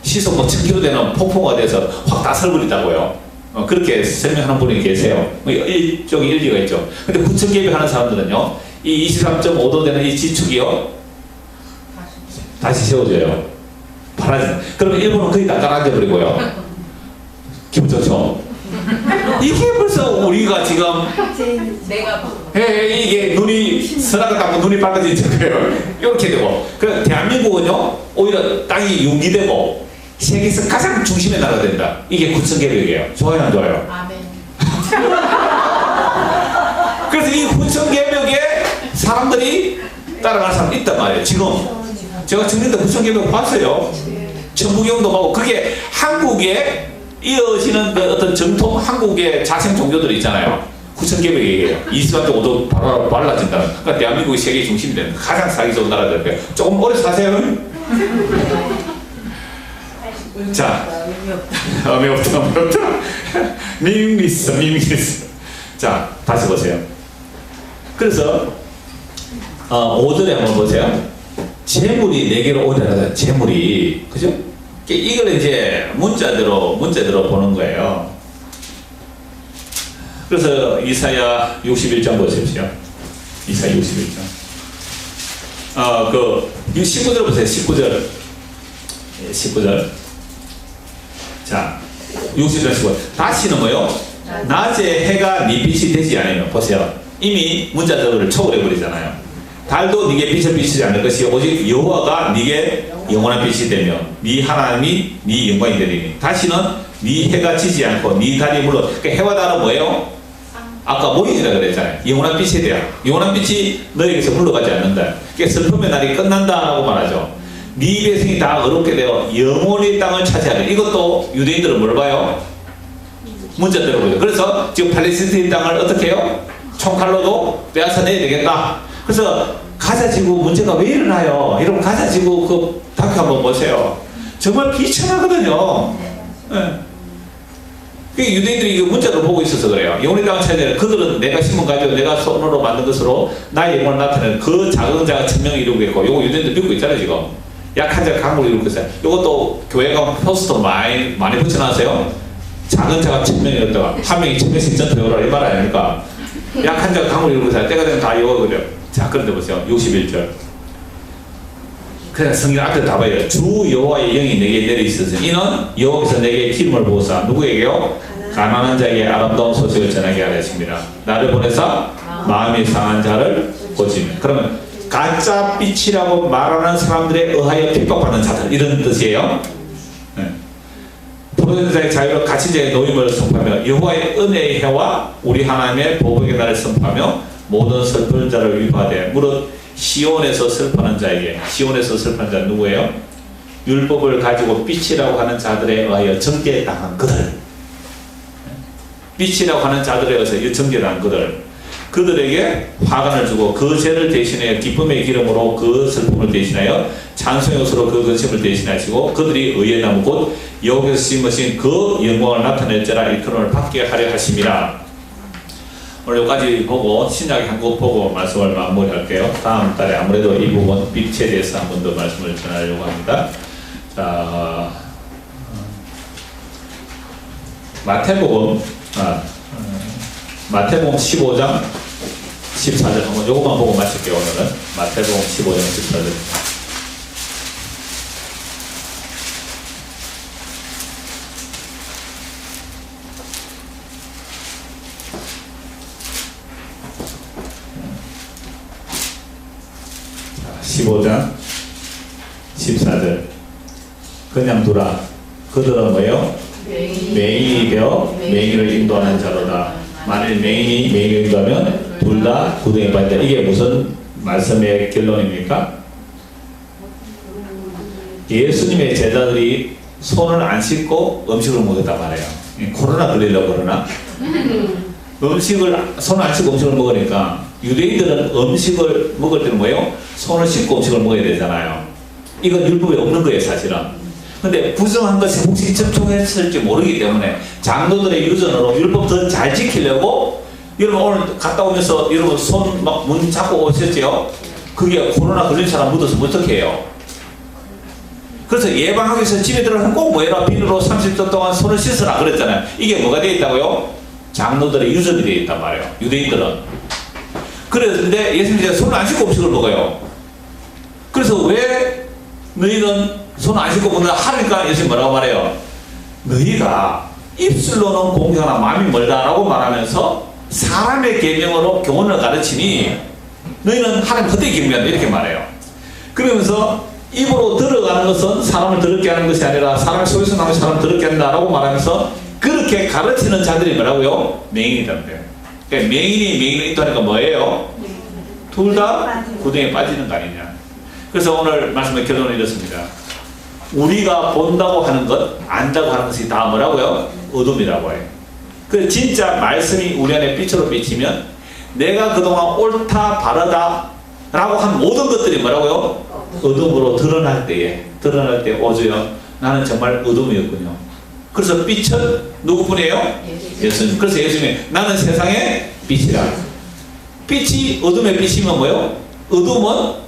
시속 뭐 1000km 되는 폭포가 돼서 확 다 설버린다고요. 그렇게 설명하는 분이 계세요. 일종의 일리가 있죠. 근데 후천개벽 하는 사람들은요, 이 23.5도 되는 이 지축이요, 다시 세워져요. 파라진. 그러면 일본은 거의 다 가라앉아버리고요. 기분 좋죠? 이게 벌써 우리가 지금, 내가 이게 눈이, 선악을 닦고 눈이 밝아지는 거예요. 이렇게 되고. 그래서 대한민국은요, 오히려 땅이 융기되고, 세계에서 가장 중심에 나가야 된다. 이게 후천개벽이에요. 좋아요, 안 좋아요? 아멘. 그래서 이 후천개벽에 사람들이 따라가는 사람 있단 말이에요. 지금 제가 청년대 후천개벽 봤어요. 천부경도 보고. 그게 한국에 이어지는 그 어떤 정통 한국의 자생 종교들이 있잖아요. 후천개벽이에요. 23.5도 바로 발라진다. 그러니까 대한민국이 세계 중심이 되는 가장 살기 좋은 나라들. 조금 오래 사세요. 자, 의미 없다. 미미 있어. 자, 다시 보세요. 그래서 5절에 한번 보세요. 재물이 내게로 오더라. 재물이, 그죠? 이걸 이제 문자대로 보는 거예요. 그래서 이사야 61장 보십시오. 이사야 61장. 19절 보세요. 19절. 자, 60절 15절. 다시는 뭐요? 낮에 해가 네 빛이 되지 않으면, 보세요. 이미 문자들을 초월해버리잖아요. 달도 네게 빛을 비치지 않을 것이 오직 여호와가 네게 영원한 빛이 되며 네 하나님이 네 영광이 되리니 다시는 네 해가 지지 않고 네 달이 물러. 그러니까 해와 달은 뭐예요? 아까 모인이라 그랬잖아요. 영원한 빛이 돼요. 영원한 빛이 너에게서 물러가지 않는다. 그러니까 슬픔의 날이 끝난다라고 말하죠. 네 백성이 다 어렵게 되어 영원히 땅을 차지하는. 이것도 유대인들은 뭘 봐요? 문자대로 보죠. 그래서 지금 팔레스타인 땅을 어떻게 해요? 총칼로도 빼앗아내야 되겠다. 그래서 가자지구 문제가 왜 일어나요? 여러분 가자지구 그 다큐 한번 보세요. 정말 비참하거든요. 네. 유대인들이 이거 문자로 보고 있어서 그래요. 영원히 땅을 차지하는. 그들은 내가 신문 가지고 내가 손으로 만든 것으로 나의 영광을 나타내는 그 작은 자가 천명을 이루겠고, 요거 유대인들 믿고 있잖아요 지금. 약한 자가 강국을 이루고 있어요. 이것도 교회가 포스터 많이 붙여놨어요. 작은 자가 1000명이 이뤘다가 한 명이 1000명씩 전투해오라 이 말 아닙니까? 약한 자가 강을 이루고 살 때가 되면 다 여호와거려. 자, 그런데 보세요. 61절. 그냥 성경 앞에 다 봐요. 주 여호와의 영이 내게 내려 있으니 이는 여호와께서 내게 기름을 부어사 누구에게요? 가난한 자에게 아름다운 소식을 전하게 하셨습니다. 나를 보내사 마음이 상한 자를 고치면. 그러면 가짜 빛이라고 말하는 사람들에 의하여 핍박받는 자들 이런 뜻이에요. 네. 포로자의 자유로 갇힌 자의 노임을 선포하며 여호와의 은혜의 해와 우리 하나님의 보복의 날을 선포하며 모든 슬픈 자를 위로하되 무릇 시온에서 슬퍼하는 자에게. 시온에서 슬퍼하는 자는 누구예요? 율법을 가지고 빛이라고 하는 자들에 의하여 정죄당한 그들. 빛이라고 하는 자들에 의해서 정죄당한 그들에게 화관을 주고 그 죄를 대신하여 기쁨의 기름으로 그 슬픔을 대신하여 찬송의 옷으로 그 근심을 대신하시고 그들이 의의 나무 곧 여호와께서 심으신 그 영광을 나타낼지라 일컬음을 받게 하려 하심이라. 오늘 여기까지 보고 신약의 한국 보고 말씀을 마무리할게요. 다음 달에 아무래도 이 부분 빛에 대해서 한 번 더 말씀을 전하려고 합니다. 자, 마태복음 15장 14절 한번 요것만 보고 마칠게요. 오늘은 마태복음 15장 14절. 자, 15장 14절. 그냥 두라. 그들은 뭐예요? 맹인이 되어 맹인을 인도하는 자로다. 만일 맹인이 맹인을 인도하면 둘 다 구덩이에 빠진다. 이게 무슨 말씀의 결론입니까? 예수님의 제자들이 손을 안 씻고 음식을 먹었단 말이에요. 코로나 걸리려고 그러나? 손을 안 씻고 음식을 먹으니까 유대인들은 음식을 먹을 때는 뭐예요? 손을 씻고 음식을 먹어야 되잖아요. 이건 율법에 없는 거예요, 사실은. 근데 부정한 것이 혹시 접촉했을지 모르기 때문에 장로들의 유전으로 율법 더 잘 지키려고 여러분 오늘 갔다 오면서 여러분 손 막 문 잡고 오셨죠? 그게 코로나 걸린 사람 묻어서 어떻게 해요? 그래서 예방하기 위해서 집에 들어가면 꼭 뭐해라 비누로 30초 동안 손을 씻으라 그랬잖아요. 이게 뭐가 되어 있다고요? 장로들의 유전이 되어 있단 말이에요. 유대인들은. 그런데 예수님이 손을 안 씻고 음식을 먹어요. 그래서 왜 너희는 손 안 씻고 먹는다 하니까 예수님 뭐라고 말해요? 너희가 입술로는 공경하나 마음이 멀다라고 말하면서 사람의 계명으로 교훈을 가르치니 너희는 하나님 헛되이 경배한다 이렇게 말해요. 그러면서 입으로 들어가는 것은 사람을 더럽게 하는 것이 아니라 사람 속에서 나오는 사람을 더럽게 한다라고 말하면서 그렇게 가르치는 자들이 뭐라고요? 맹인이란데요. 그러니까 맹인이 맹인을 인도하니까 뭐예요? 둘 다 구덩이에 빠지는 거 아니냐. 그래서 오늘 말씀의 결론은 이렇습니다. 우리가 본다고 하는 것, 안다고 하는 것이 다 뭐라고요? 어둠이라고 해요. 그 진짜 말씀이 우리 안에 빛으로 비치면 내가 그동안 옳다 바르다 라고 한 모든 것들이 뭐라고요? 어둠으로 드러날 때 오주여 나는 정말 어둠이었군요. 그래서 빛은 누구뿐이에요? 예수님. 그래서 예수님이 나는 세상의 빛이라. 빛이 어둠의 빛이면 뭐예요? 어둠은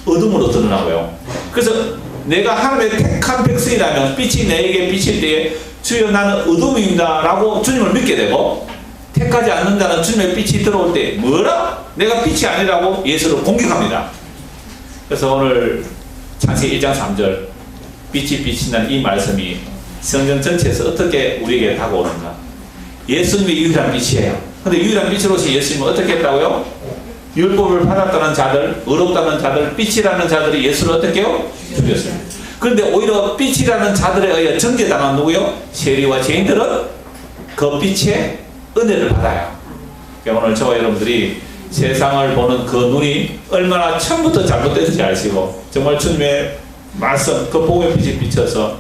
어둠으로 드러나고요. 그래서 내가 하나님의 택한 백성이라면 빛이 내게 비칠 때에 주여 나는 어둠입니다 라고 주님을 믿게 되고 택하지 않는다는 주님의 빛이 들어올 때 뭐라? 내가 빛이 아니라고 예수를 공격합니다. 그래서 오늘 창세기 1장 3절 빛이 비친다는 이 말씀이 성경 전체에서 어떻게 우리에게 다가오는가? 예수님이 유일한 빛이에요. 근데 유일한 빛으로서 예수님은 어떻게 했다고요? 율법을 받았다는 자들, 의롭다는 자들, 빛이라는 자들이 예수를 어떻게 해요? 죽였어요. 그런데 오히려 빛이라는 자들에 의해 정죄당한 누구요? 세리와 죄인들은 그 빛의 은혜를 받아요. 그러니까 오늘 저와 여러분들이 세상을 보는 그 눈이 얼마나 처음부터 잘못됐는지 아시고 정말 주님의 말씀, 그 복음의 빛이 비쳐서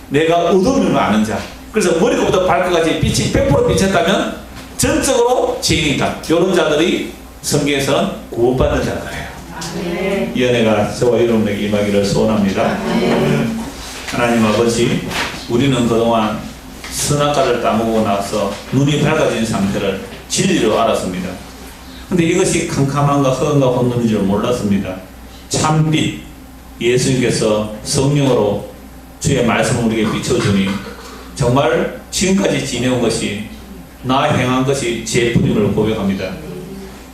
내가 어둠임을 아는 자, 그래서 머리부터 발끝까지 빛이 100% 비쳤다면 전적으로 죄인이다. 이런 자들이 성경에서는 구원받는 자들이에요. 이 은혜가 저와 여러분에게 임하기를 소원합니다. 하나님 아버지, 우리는 그동안 선악과를 따먹고 나서 눈이 밝아진 상태를 진리로 알았습니다. 근데 이것이 캄캄함과 허언과 혼돈인 줄 몰랐습니다. 참빛 예수님께서 성령으로 주의 말씀을 우리에게 비춰주니 정말 지금까지 지내온 것이 나 행한 것이 제 뿌림을 고백합니다.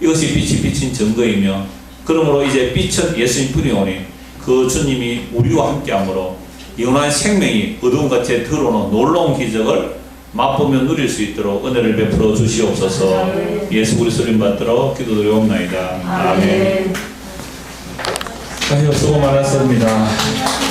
이것이 빛이 비친 증거이며 그러므로 이제 빛은 예수님 뿌리오니 그 주님이 우리와 함께함으로 영원한 생명이 어두운 gat에 들어오는 놀라운 기적을 맛보며 누릴 수 있도록 은혜를 베풀어 주시옵소서. 예수 그리스도를 받들어 기도드리옵나이다. 아멘. 다시 수고 많았습니다.